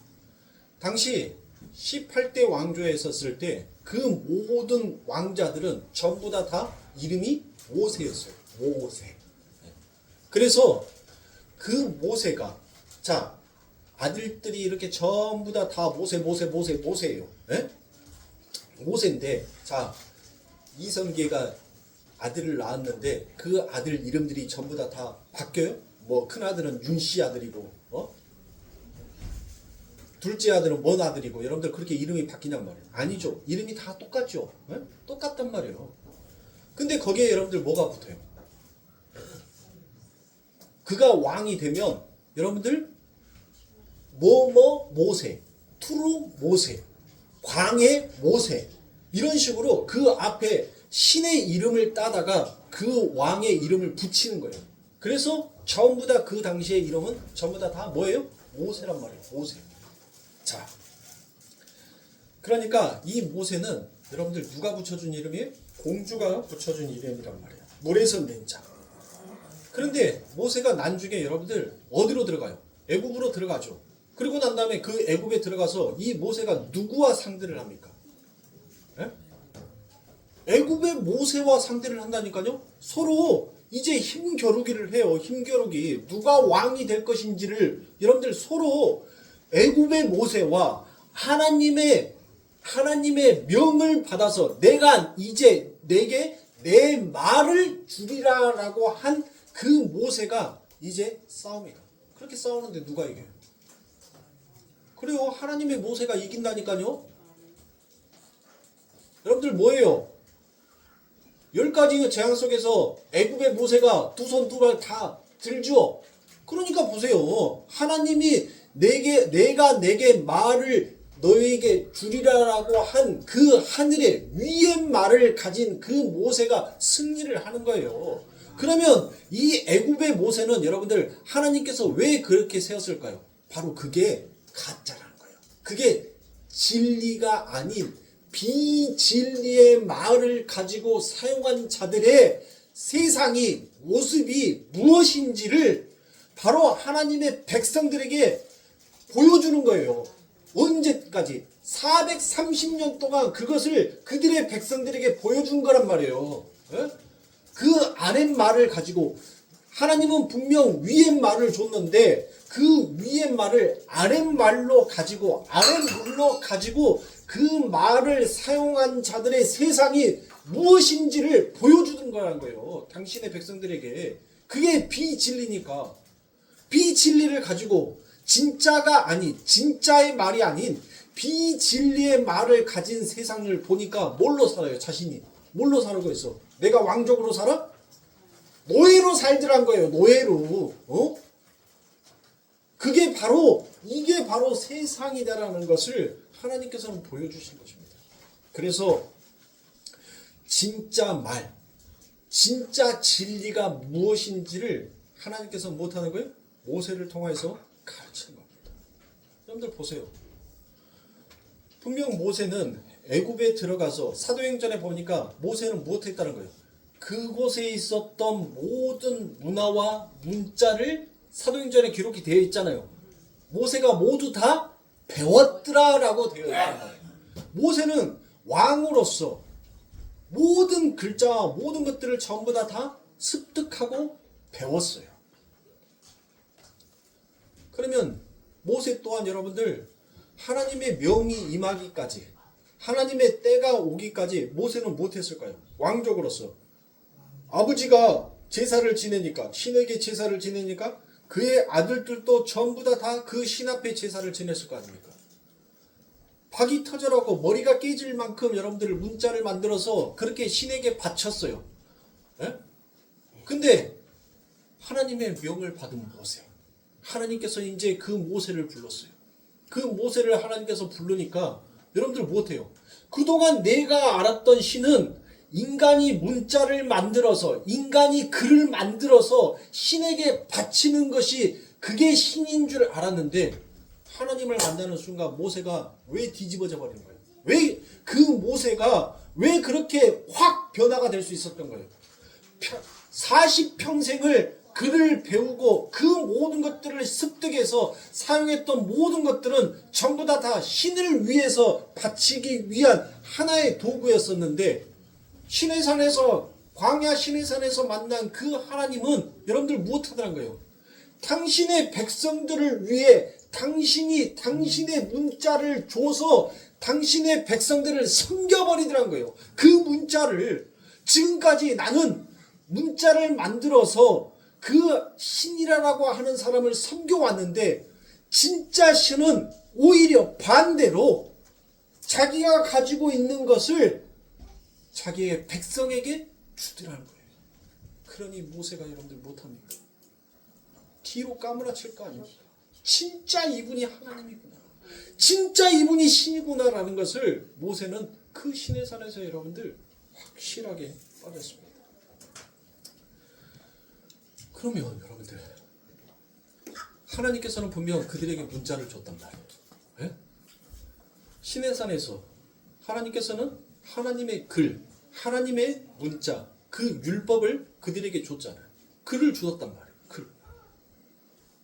당시 18대 왕조에 있었을 때 그 모든 왕자들은 전부 다 이름이 모세였어요. 모세. 그래서 그 모세가, 자, 아들들이 이렇게 전부 다 모세예요. 예? 모세인데, 자, 이성계가 아들을 낳았는데 그 아들 이름들이 전부 다 바뀌어요? 뭐 큰 아들은 윤씨 아들이고, 둘째 아들은 뭔 아들이고, 여러분들 그렇게 이름이 바뀌냔 말이에요. 아니죠. 이름이 다 똑같죠. 예? 똑같단 말이에요. 근데 거기에 여러분들 뭐가 붙어요? 그가 왕이 되면 여러분들 모세, 투루 모세, 광해 모세, 이런 식으로 그 앞에 신의 이름을 따다가 그 왕의 이름을 붙이는 거예요. 그래서 전부 다 그 당시의 이름은 전부 다 뭐예요? 모세란 말이에요. 모세. 자, 그러니까 이 모세는 여러분들 누가 붙여준 이름이에요? 공주가 붙여준 이름이란 말이에요. 물에서 낸 자. 그런데 모세가 나중에 여러분들 어디로 들어가요? 애굽으로 들어가죠. 그리고 난 다음에 그 애굽에 들어가서 이 모세가 누구와 상대를 합니까? 예? 애굽의 모세와 상대를 한다니까요. 서로 이제 힘겨루기를 해요. 힘겨루기. 누가 왕이 될 것인지를 여러분들 서로 애굽의 모세와 하나님의 명을 받아서 내가 이제 내게 내 말을 주리라라고 한 그 모세가 이제 싸웁니다. 그렇게 싸우는데 누가 이겨요? 그래요. 하나님의 모세가 이긴다니까요. 여러분들 뭐예요? 10가지 재앙 속에서 애굽의 모세가 두 손 두 발 다 들죠. 그러니까 보세요. 하나님이 내가 내게 말을 너에게 주리라라고 한 그 하늘의 위의 말을 가진 그 모세가 승리를 하는 거예요. 그러면 이 애굽의 모세는 여러분들 하나님께서 왜 그렇게 세웠을까요? 바로 그게 가짜라는 거예요. 그게 진리가 아닌 비진리의 말을 가지고 사용한 자들의 세상이 모습이 무엇인지를 바로 하나님의 백성들에게 보여주는 거예요. 언제까지? 430년 동안 그것을 그들의 백성들에게 보여준 거란 말이에요. 그 아랫말을 가지고 하나님은 분명 위의 말을 줬는데 그 위의 말을 아랫말로 가지고 그 말을 사용한 자들의 세상이 무엇인지를 보여주는 거라는 거예요. 당신의 백성들에게. 그게 비진리니까. 비진리를 가지고 진짜의 말이 아닌 비진리의 말을 가진 세상을 보니까 뭘로 살아요? 자신이. 뭘로 살고 있어? 내가 왕족으로 살아? 노예로 살더란 거예요. 노예로. 이게 바로 세상이다라는 것을 하나님께서는 보여주신 것입니다. 그래서 진짜 말, 진짜 진리가 무엇인지를 하나님께서 못하는 거예요? 모세를 통해서 가르치는 겁니다. 여러분들 보세요. 분명 모세는 애굽에 들어가서 사도행전에 보니까 모세는 무엇했다는 거예요? 그곳에 있었던 모든 문화와 문자를 사도행전에 기록이 되어 있잖아요. 모세가 모두 다 배웠더라라고 되어 있단 말이에요. 모세는 왕으로서 모든 글자와 모든 것들을 전부 다 습득하고 배웠어요. 그러면 모세 또한 여러분들 하나님의 명이 임하기까지 하나님의 때가 오기까지 모세는 무엇했을까요? 왕족으로서 아버지가 제사를 지내니까 신에게 제사를 지내니까 그의 아들들도 전부 다 그 신 앞에 제사를 지냈을 거 아닙니까? 박이 터져라고 머리가 깨질 만큼 여러분들 문자를 만들어서 그렇게 신에게 바쳤어요. 에? 근데 하나님의 명을 받은 모세, 하나님께서 이제 그 모세를 불렀어요. 그 모세를 하나님께서 부르니까 여러분들 못해요. 그동안 내가 알았던 신은 인간이 문자를 만들어서 인간이 글을 만들어서 신에게 바치는 것이 그게 신인 줄 알았는데 하나님을 만나는 순간 모세가 왜 뒤집어져 버린 거예요? 왜 그 모세가 왜 그렇게 확 변화가 될 수 있었던 거예요? 40평생을 글을 배우고 그 모든 것들을 습득해서 사용했던 모든 것들은 전부 다 신을 위해서 바치기 위한 하나의 도구였었는데 신의 산에서 광야 신의 산에서 만난 그 하나님은 여러분들 무엇하더란 거예요? 당신의 백성들을 위해 당신이 당신의 문자를 줘서 당신의 백성들을 섬겨버리더란 거예요. 그 문자를 지금까지 나는 문자를 만들어서 그 신이라고 하는 사람을 섬겨왔는데 진짜 신은 오히려 반대로 자기가 가지고 있는 것을 자기의 백성에게 주더라는 거예요. 그러니 모세가 여러분들 못합니까? 뒤로 까무라칠 거 아닙니까? 진짜 이분이 하나님이구나. 진짜 이분이 신이구나라는 것을 모세는 그 신의 산에서 여러분들 확실하게 빠졌습니다. 그러면 여러분들 하나님께서는 분명 그들에게 문자를 줬단 말이에요. 네? 신의 산에서 하나님께서는 하나님의 글, 하나님의 문자, 그 율법을 그들에게 줬잖아요. 글을 주었단 말이에요. 글.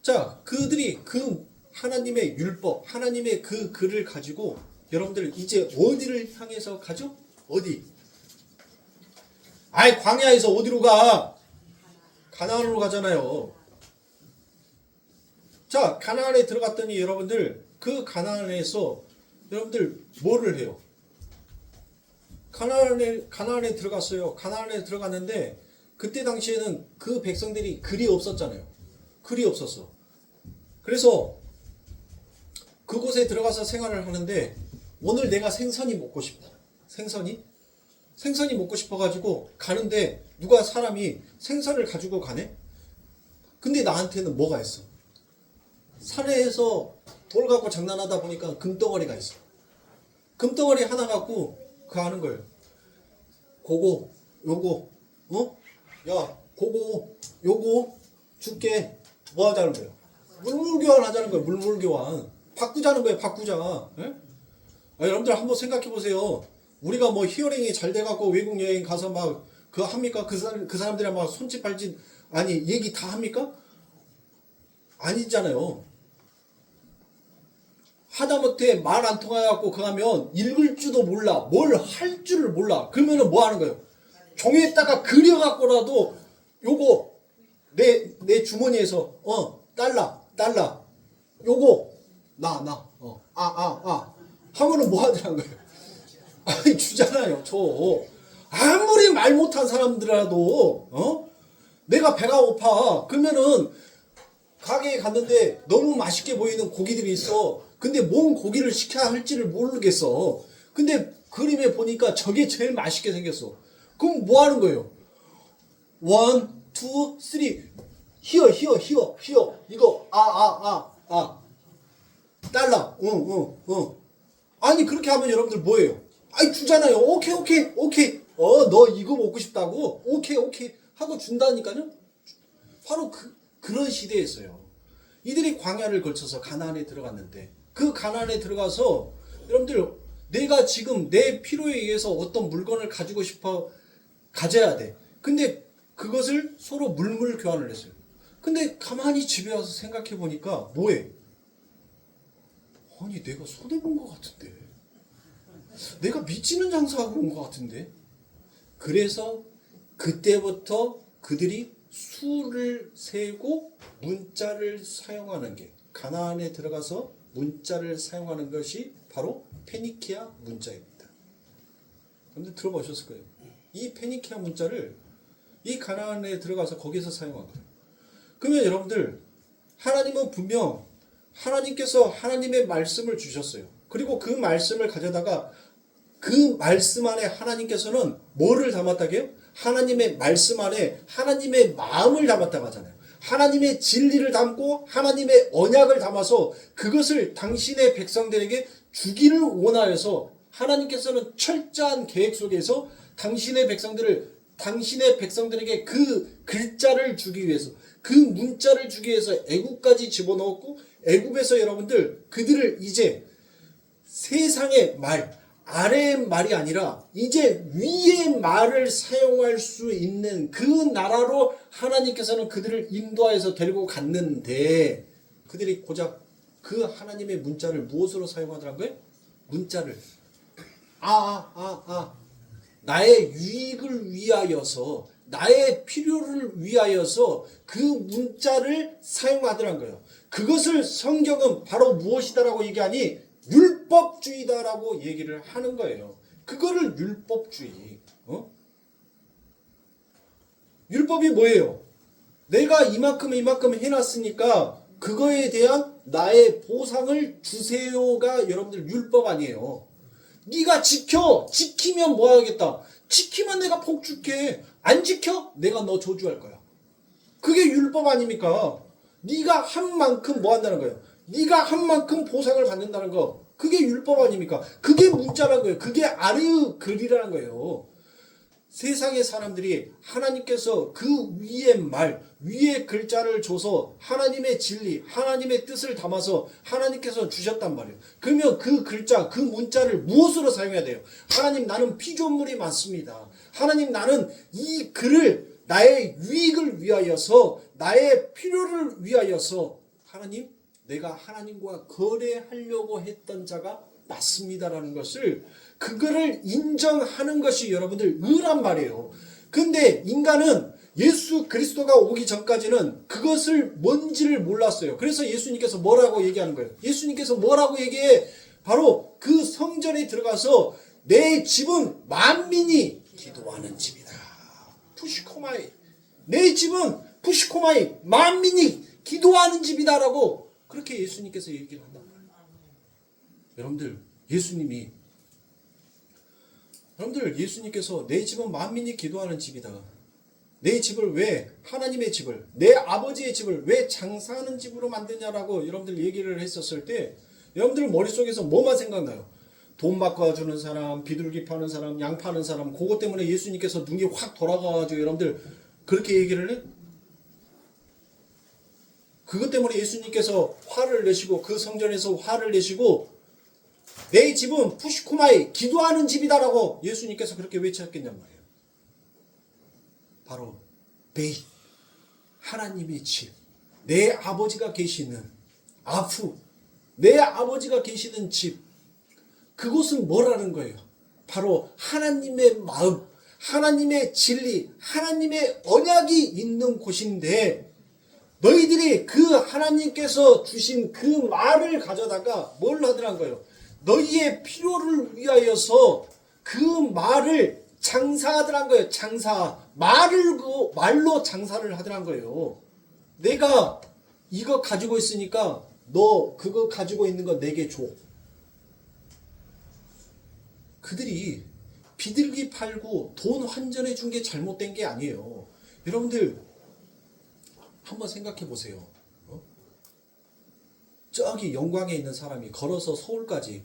자, 그들이 그 하나님의 율법, 하나님의 그 글을 가지고 여러분들 이제 어디를 향해서 가죠? 어디? 아이, 광야에서 어디로 가? 가나안으로 가잖아요. 자, 가나안에 들어갔더니 여러분들 그 가나안에서 여러분들 뭐를 해요? 가나안에 들어갔어요. 가나안에 들어갔는데 그때 당시에는 그 백성들이 글이 없었잖아요. 글이 없었어. 그래서 그곳에 들어가서 생활을 하는데 오늘 내가 생선이 먹고 싶어. 생선이 먹고 싶어가지고 가는데 누가 사람이 생선을 가지고 가네? 근데 나한테는 뭐가 있어? 산에서 돌 갖고 장난하다 보니까 금덩어리가 있어. 금덩어리 하나 갖고 그 하는 거예요. 고고, 요거, 야, 고고, 요거 줄게. 뭐 하자는 거예요? 물물교환 하자는 거예요. 물물교환. 바꾸자는 거예요. 바꾸자. 예? 여러분들 한번 생각해 보세요. 우리가 뭐 히어링이 잘 돼갖고 외국 여행 가서 막 그거 합니까? 그 사람들이랑 막 손짓 발짓 아니 얘기 다 합니까? 아니잖아요. 하다못해 말 안 통해갖고 그거 하면 읽을 줄도 몰라. 뭘 할 줄을 몰라. 그러면은 뭐 하는 거예요? 종이에다가 그려갖고라도 요거 내 주머니에서 달라 요거 나 하면은 뭐 하더란 거예요? 아니 주잖아요. 저 아무리 말 못한 사람들이라도 내가 배가 고파 그러면은 가게에 갔는데 너무 맛있게 보이는 고기들이 있어. 근데 뭔 고기를 시켜야 할지를 모르겠어. 근데 그림에 보니까 저게 제일 맛있게 생겼어. 그럼 뭐 하는 거예요? 1, 2, 3 히어 이거 달러 아니 그렇게 하면 여러분들 뭐예요? 아니 주잖아요. 오케이 너 이거 먹고 싶다고? 오케이 하고 준다니까요. 바로 그런 시대였어요. 이들이 광야를 걸쳐서 가나안에 들어갔는데 그 가나안에 들어가서 여러분들 내가 지금 내 필요에 의해서 어떤 물건을 가지고 싶어 가져야 돼. 근데 그것을 서로 물물 교환을 했어요. 근데 가만히 집에 와서 생각해 보니까 뭐해? 아니 내가 손해본 것 같은데. 내가 미치는 장사하고 온 것 같은데. 그래서 그때부터 그들이 수를 세고 문자를 사용하는 게 가나안에 들어가서 문자를 사용하는 것이 바로 페니키아 문자입니다. 여러분들 들어보셨을 거예요. 이 페니키아 문자를 이 가나안에 들어가서 거기서 사용한 거예요. 그러면 여러분들 하나님은 분명 하나님께서 하나님의 말씀을 주셨어요. 그리고 그 말씀을 가져다가 그 말씀 안에 하나님께서는 뭐를 담았다게요? 하나님의 말씀 안에 하나님의 마음을 담았다고 하잖아요. 하나님의 진리를 담고 하나님의 언약을 담아서 그것을 당신의 백성들에게 주기를 원하여서 하나님께서는 철저한 계획 속에서 당신의 백성들에게 그 글자를 주기 위해서 그 문자를 주기 위해서 애굽까지 집어넣었고 애굽에서 여러분들 그들을 이제 세상의 말 아래의 말이 아니라 이제 위의 말을 사용할 수 있는 그 나라로 하나님께서는 그들을 인도하여서 데리고 갔는데 그들이 고작 그 하나님의 문자를 무엇으로 사용하더란 거예요? 문자를 나의 유익을 위하여서 나의 필요를 위하여서 그 문자를 사용하더란 거예요. 그것을 성경은 바로 무엇이다라고 얘기하니 율법주의다라고 얘기를 하는 거예요. 그거를 율법주의. 율법이 뭐예요? 내가 이만큼 해놨으니까 그거에 대한 나의 보상을 주세요가 여러분들 율법 아니에요. 네가 지키면 뭐 하겠다. 지키면 내가 복 줄게. 안 지켜? 내가 너 저주할 거야. 그게 율법 아닙니까? 네가 한 만큼 뭐 한다는 거예요? 네가 한 만큼 보상을 받는다는 거. 그게 율법 아닙니까? 그게 문자라는 거예요. 그게 아래의 글이라는 거예요. 세상의 사람들이 하나님께서 그 위의 말, 위의 글자를 줘서 하나님의 진리, 하나님의 뜻을 담아서 하나님께서 주셨단 말이에요. 그러면 그 글자, 그 문자를 무엇으로 사용해야 돼요? 하나님 나는 피조물이 많습니다. 하나님 나는 이 글을 나의 유익을 위하여서 나의 필요를 위하여서 하나님 내가 하나님과 거래하려고 했던 자가 맞습니다라는 것을 그거를 인정하는 것이 여러분들 의란 말이에요. 근데 인간은 예수 그리스도가 오기 전까지는 그것을 뭔지를 몰랐어요. 그래서 예수님께서 뭐라고 얘기하는 거예요? 예수님께서 뭐라고 얘기해? 바로 그 성전에 들어가서 내 집은 만민이 기도하는 집이다. 푸시코마이. 내 집은 푸시코마이 만민이 기도하는 집이다라고 그렇게 예수님께서 얘기를 한단 말이에요. 여러분들 예수님께서 내 집은 만민이 기도하는 집이다. 내 집을 왜 하나님의 집을 내 아버지의 집을 왜 장사하는 집으로 만드냐라고 여러분들 얘기를 했었을 때 여러분들 머릿속에서 뭐만 생각나요? 돈 바꿔주는 사람, 비둘기 파는 사람, 양 파는 사람. 그것 때문에 예수님께서 눈이 확 돌아가가지고 여러분들 그렇게 얘기를 해? 그것 때문에 예수님께서 화를 내시고 그 성전에서 화를 내시고 내 집은 푸시코마이 기도하는 집이다라고 예수님께서 그렇게 외쳤겠냔 말이에요. 바로 베이 하나님의 집, 내 아버지가 계시는 아프, 내 아버지가 계시는 집, 그곳은 뭐라는 거예요? 바로 하나님의 마음, 하나님의 진리, 하나님의 언약이 있는 곳인데 너희들이 그 하나님께서 주신 그 말을 가져다가 뭘 하더란 거예요? 너희의 필요를 위하여서 그 말을 장사하더란 거예요. 말로 장사를 하더란 거예요. 내가 이거 가지고 있으니까 너 그거 가지고 있는 거 내게 줘. 그들이 비둘기 팔고 돈 환전해 준 게 잘못된 게 아니에요. 여러분들 한번 생각해 보세요. 저기 영광에 있는 사람이 걸어서 서울까지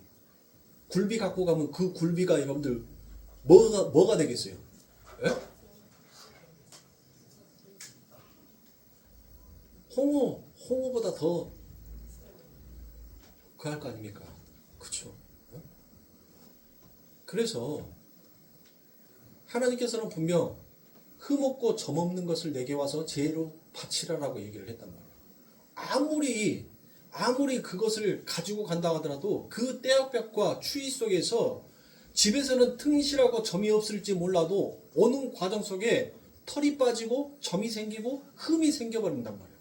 굴비 갖고 가면 그 굴비가 여러분들 뭐가 되겠어요? 에? 홍어보다 더 그할 거 아닙니까? 그렇죠? 그래서 하나님께서는 분명 흠없고 점없는 것을 내게 와서 제로 바치라라고 얘기를 했단 말이에요. 아무리 그것을 가지고 간다 하더라도 그 떼약볕과 추위 속에서 집에서는 튼실하고 점이 없을지 몰라도 어느 과정 속에 털이 빠지고 점이 생기고 흠이 생겨버린단 말이에요.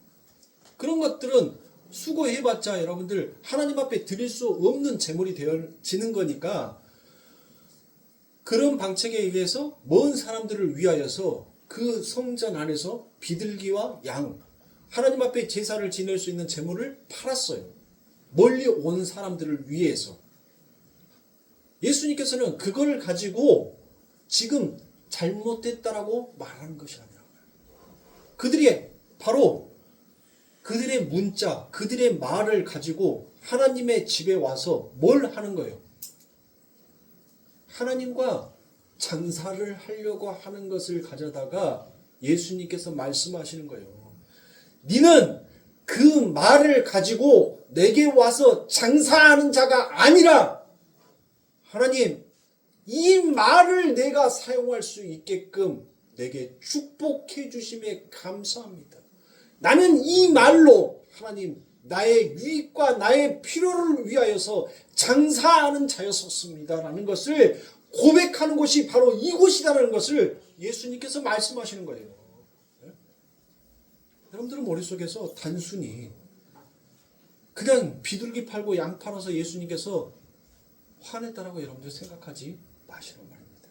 그런 것들은 수고해봤자 여러분들 하나님 앞에 드릴 수 없는 재물이 되어지는 거니까 그런 방책에 의해서 먼 사람들을 위하여서 그 성전 안에서 비둘기와 양 하나님 앞에 제사를 지낼 수 있는 재물을 팔았어요. 멀리 온 사람들을 위해서. 예수님께서는 그걸 가지고 지금 잘못됐다라고 말하는 것이 아니라 그들의 문자, 그들의 말을 가지고 하나님의 집에 와서 뭘 하는 거예요? 하나님과 장사를 하려고 하는 것을 가져다가 예수님께서 말씀하시는 거예요. 너는 그 말을 가지고 내게 와서 장사하는 자가 아니라 하나님, 이 말을 내가 사용할 수 있게끔 내게 축복해 주심에 감사합니다. 나는 이 말로 하나님 나의 유익과 나의 필요를 위하여서 장사하는 자였었습니다 라는 것을 고백하는 곳이 바로 이곳이라는 것을 예수님께서 말씀하시는 거예요. 여러분들은 머릿속에서 단순히 그냥 비둘기 팔고 양 팔아서 예수님께서 화냈다라고 여러분들 생각하지 마시는 말입니다.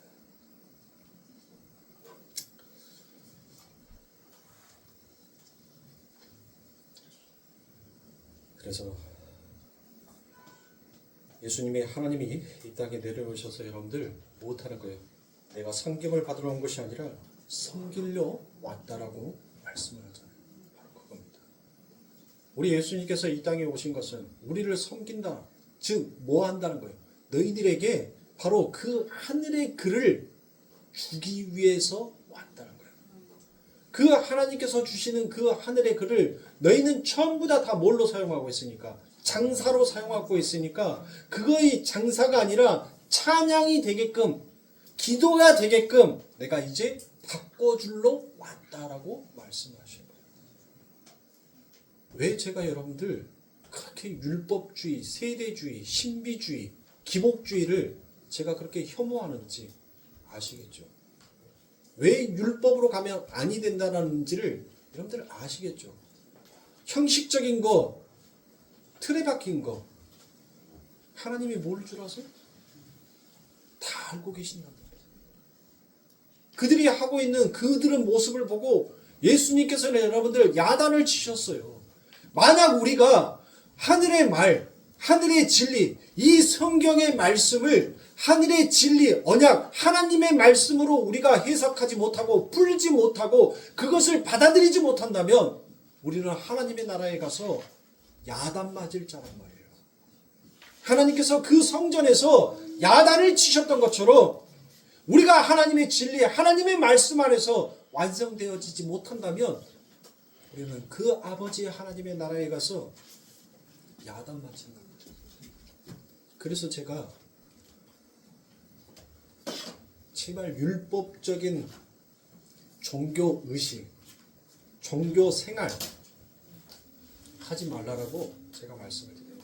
그래서 예수님이 하나님이 이 땅에 내려오셔서 여러분들 못하는 거예요. 내가 섬김을 받으러 온 것이 아니라 섬기려 왔다라고 말씀을 하잖아요. 바로 그겁니다. 우리 예수님께서 이 땅에 오신 것은 우리를 섬긴다. 즉 뭐 한다는 거예요? 너희들에게 바로 그 하늘의 글을 주기 위해서 왔다는 거예요. 그 하나님께서 주시는 그 하늘의 글을 너희는 전부 다 뭘로 사용하고 있으니까? 장사로 사용하고 있으니까 그거의 장사가 아니라 찬양이 되게끔 기도가 되게끔 내가 이제 바꿔줄러 왔다라고 말씀하시는 거예요. 왜 제가 여러분들 그렇게 율법주의, 세대주의, 신비주의, 기복주의를 제가 그렇게 혐오하는지 아시겠죠? 왜 율법으로 가면 아니 된다는지를 여러분들 아시겠죠? 형식적인 거, 틀에 박힌 거 하나님이 뭘 줄 아세요? 다 알고 계신단 말이에요. 그들이 하고 있는 그들의 모습을 보고 예수님께서는 여러분들 야단을 치셨어요. 만약 우리가 하늘의 말, 하늘의 진리, 이 성경의 말씀을 하늘의 진리, 언약, 하나님의 말씀으로 우리가 해석하지 못하고 풀지 못하고 그것을 받아들이지 못한다면 우리는 하나님의 나라에 가서 야단 맞을 자란 말이에요. 하나님께서 그 성전에서 야단을 치셨던 것처럼 우리가 하나님의 진리, 하나님의 말씀 안에서 완성되어지지 못한다면 우리는 그 아버지 하나님의 나라에 가서 야단 맞힌 겁니다. 그래서 제가 제발 율법적인 종교 의식, 종교 생활 하지 말라라고 제가 말씀을 드려요.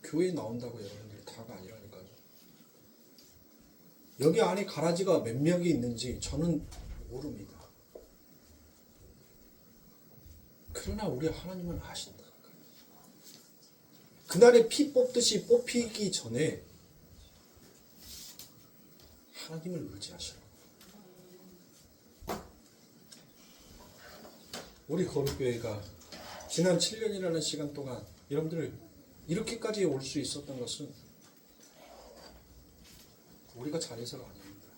교회 나온다고 여러분들 다가 아니라니까요. 여기 안에 가라지가 몇 명이 있는지 저는 모릅니다. 그러나 우리 하나님은 아신다. 그날에 피 뽑듯이 뽑히기 전에 하나님을 의지하시라고. 우리 거룩교회가 지난 7년이라는 시간 동안 여러분들 이렇게까지 올 수 있었던 것은 우리가 잘해서가 아닙니다.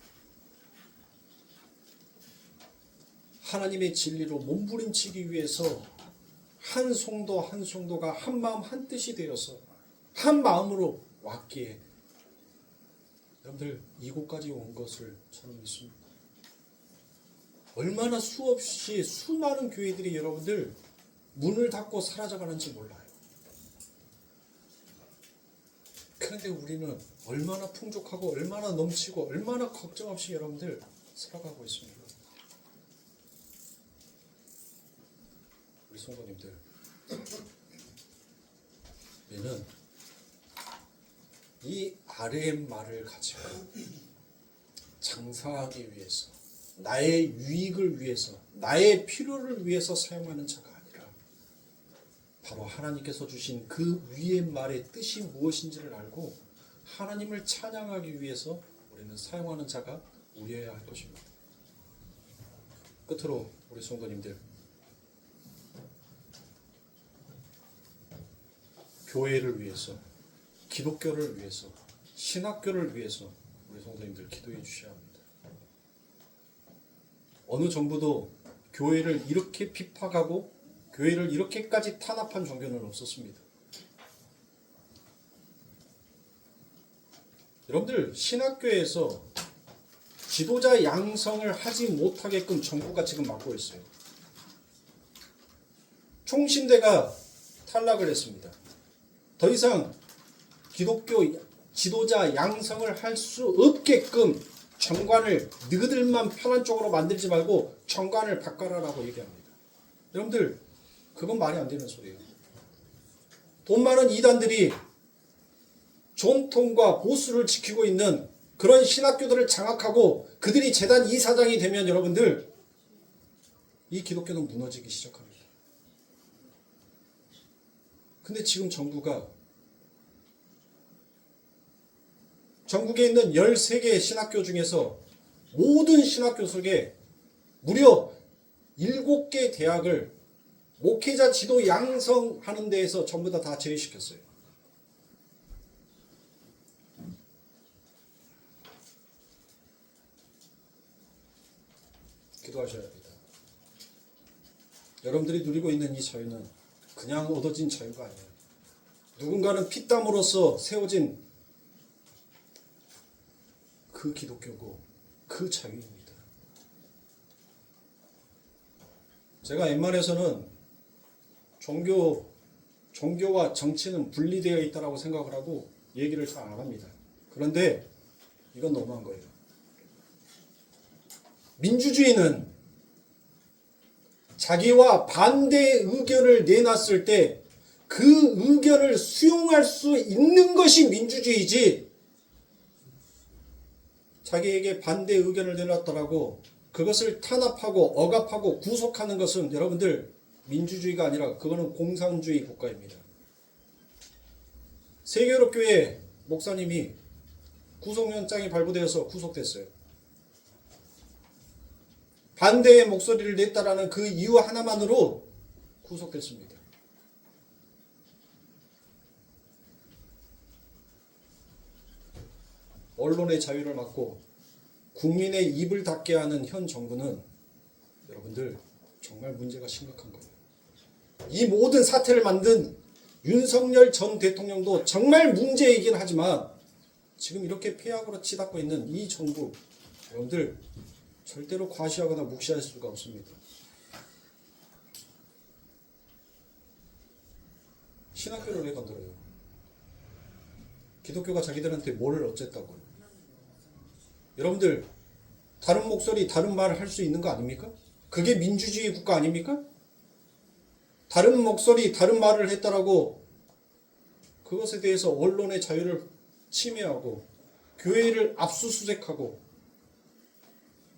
하나님의 진리로 몸부림치기 위해서 한 성도 한 성도가 한 마음 한 뜻이 되어서 한 마음으로 왔기에 여러분들 이곳까지 온 것을 저는 믿습니다. 얼마나 수없이 수많은 교회들이 여러분들 문을 닫고 사라져가는지 몰라요. 그런데 우리는 얼마나 풍족하고 얼마나 넘치고 얼마나 걱정 없이 여러분들 살아가고 있습니다. 우리 성도님들, 우리는 이 아래의 말을 가지고 장사하기 위해서, 나의 유익을 위해서, 나의 필요를 위해서 사용하는 자가 아니라 바로 하나님께서 주신 그 위의 말의 뜻이 무엇인지를 알고 하나님을 찬양하기 위해서 우리는 사용하는 자가 우리여야 할 것입니다. 끝으로 우리 성도님들, 교회를 위해서, 기독교를 위해서, 신학교를 위해서 우리 성도님들 기도해 주셔야 합니다. 어느 정부도 교회를 이렇게 핍박하고 교회를 이렇게까지 탄압한 종교는 없었습니다. 여러분들, 신학교에서 지도자 양성을 하지 못하게끔 정부가 지금 막고 있어요. 총신대가 탈락을 했습니다. 더 이상 기독교 지도자 양성을 할 수 없게끔 정관을 너희들만 편한 쪽으로 만들지 말고 정관을 바꿔라라고 얘기합니다. 여러분들, 그건 말이 안 되는 소리예요. 돈 많은 이단들이 전통과 보수를 지키고 있는 그런 신학교들을 장악하고 그들이 재단 이사장이 되면 여러분들, 이 기독교는 무너지기 시작합니다. 근데 지금 정부가 전국에 있는 13개의 신학교 중에서 모든 신학교 속에 무려 7개 대학을 목회자 지도 양성하는 데에서 전부 다 제외시켰어요. 기도하셔야 합니다. 여러분들이 누리고 있는 이 자유는 그냥 얻어진 자유가 아니에요. 누군가는 피땀으로써 세워진 그 기독교고 그 자유입니다. 제가 웬만해서는 종교와 정치는 분리되어 있다고 생각을 하고 얘기를 잘 안 합니다. 그런데 이건 너무한 거예요. 민주주의는 자기와 반대의 의견을 내놨을 때 그 의견을 수용할 수 있는 것이 민주주의지, 자기에게 반대 의견을 내놨더라고 그것을 탄압하고 억압하고 구속하는 것은 여러분들 민주주의가 아니라 그거는 공산주의 국가입니다. 세계유럽교회 목사님이 구속영장이 발부되어서 구속됐어요. 반대의 목소리를 냈다라는 그 이유 하나만으로 구속됐습니다. 언론의 자유를 막고 국민의 입을 닫게 하는 현 정부는 여러분들 정말 문제가 심각한 거예요. 이 모든 사태를 만든 윤석열 전 대통령도 정말 문제이긴 하지만 지금 이렇게 폐악으로 치닫고 있는 이 정부, 여러분들 절대로 과시하거나 묵시할 수가 없습니다. 신학교를 왜 건드려요? 기독교가 자기들한테 뭘 어쨌다고요? 여러분들, 다른 목소리, 다른 말을 할 수 있는 거 아닙니까? 그게 민주주의 국가 아닙니까? 다른 목소리, 다른 말을 했다라고 그것에 대해서 언론의 자유를 침해하고 교회를 압수수색하고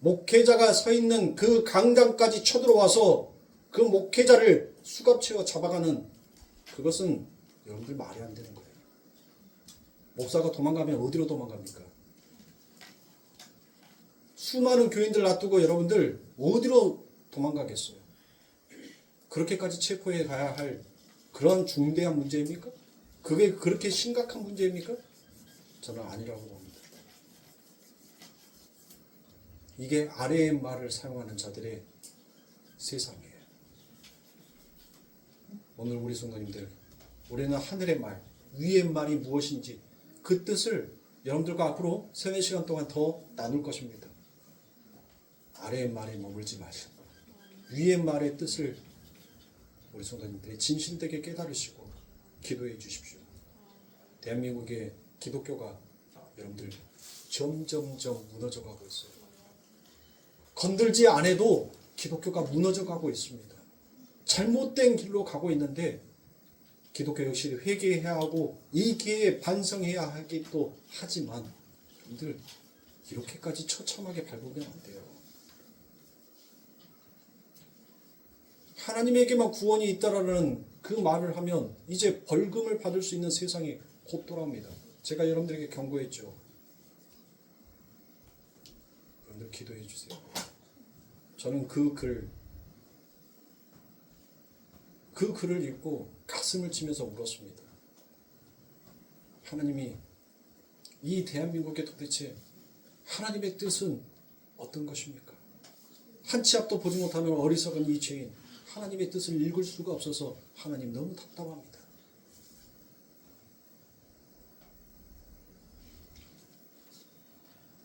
목회자가 서 있는 그 강당까지 쳐들어와서 그 목회자를 수갑채워 잡아가는, 그것은 여러분들 말이 안 되는 거예요. 목사가 도망가면 어디로 도망갑니까? 수많은 교인들 놔두고 여러분들 어디로 도망가겠어요? 그렇게까지 체포해 가야 할 그런 중대한 문제입니까? 그게 그렇게 심각한 문제입니까? 저는 아니라고 봅니다. 이게 아래의 말을 사용하는 자들의 세상이에요. 오늘 우리 성도님들, 우리는 하늘의 말, 위의 말이 무엇인지 그 뜻을 여러분들과 앞으로 3-4시간 동안 더 나눌 것입니다. 아래의 말에 머물지 마시고 위의 말의 뜻을 우리 성도님들이 진실되게 깨달으시고 기도해 주십시오. 대한민국의 기독교가 여러분들 점점점 무너져 가고 있어요. 건들지 않아도 기독교가 무너져 가고 있습니다. 잘못된 길로 가고 있는데 기독교 역시 회개해야 하고 이 기회에 반성해야 하기도 하지만 여러분들 이렇게까지 처참하게 밟으면 안 돼요. 하나님에게만 구원이 있다라는 그 말을 하면 이제 벌금을 받을 수 있는 세상이 곧 돌아옵니다. 제가 여러분들에게 경고했죠. 여러분들 기도해 주세요. 저는 그 글을 읽고 가슴을 치면서 울었습니다. 하나님이 이 대한민국에 도대체 하나님의 뜻은 어떤 것입니까? 한 치 앞도 보지 못하는 어리석은 이 죄인, 하나님의 뜻을 읽을 수가 없어서 하나님 너무 답답합니다.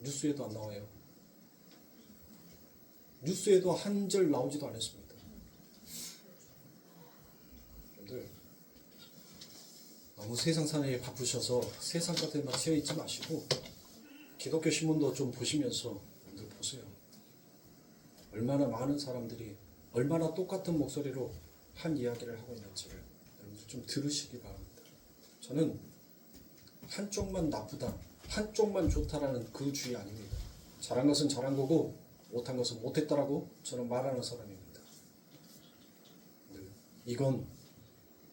뉴스에도 안 나와요. 뉴스에도 한 절 나오지도 않았습니다. 여러분들 너무 세상 사내에 바쁘셔서 세상 것에만 치여 있지 마시고 기독교 신문도 좀 보시면서 여러분들 보세요. 얼마나 많은 사람들이 얼마나 똑같은 목소리로 한 이야기를 하고 있는지를 여러분들 좀 들으시기 바랍니다. 저는 한쪽만 나쁘다, 한쪽만 좋다라는 그 주의 아닙니다. 잘한 것은 잘한 거고 못한 것은 못했다라고 저는 말하는 사람입니다. 이건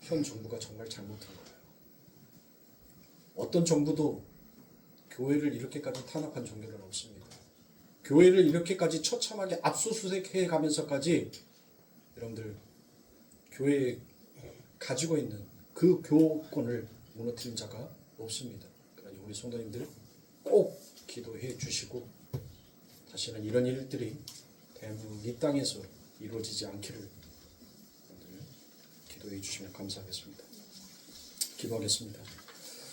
현 정부가 정말 잘못한 거예요. 어떤 정부도 교회를 이렇게까지 탄압한 종교는 없습니다. 교회를 이렇게까지 처참하게 압수수색해 가면서까지 여러분들 교회에 가지고 있는 그 교권을 무너뜨린 자가 없습니다. 그러니 우리 성도님들 꼭 기도해 주시고 다시는 이런 일들이 대한민국 이 땅에서 이루어지지 않기를 기도해 주시면 감사하겠습니다. 기도하겠습니다.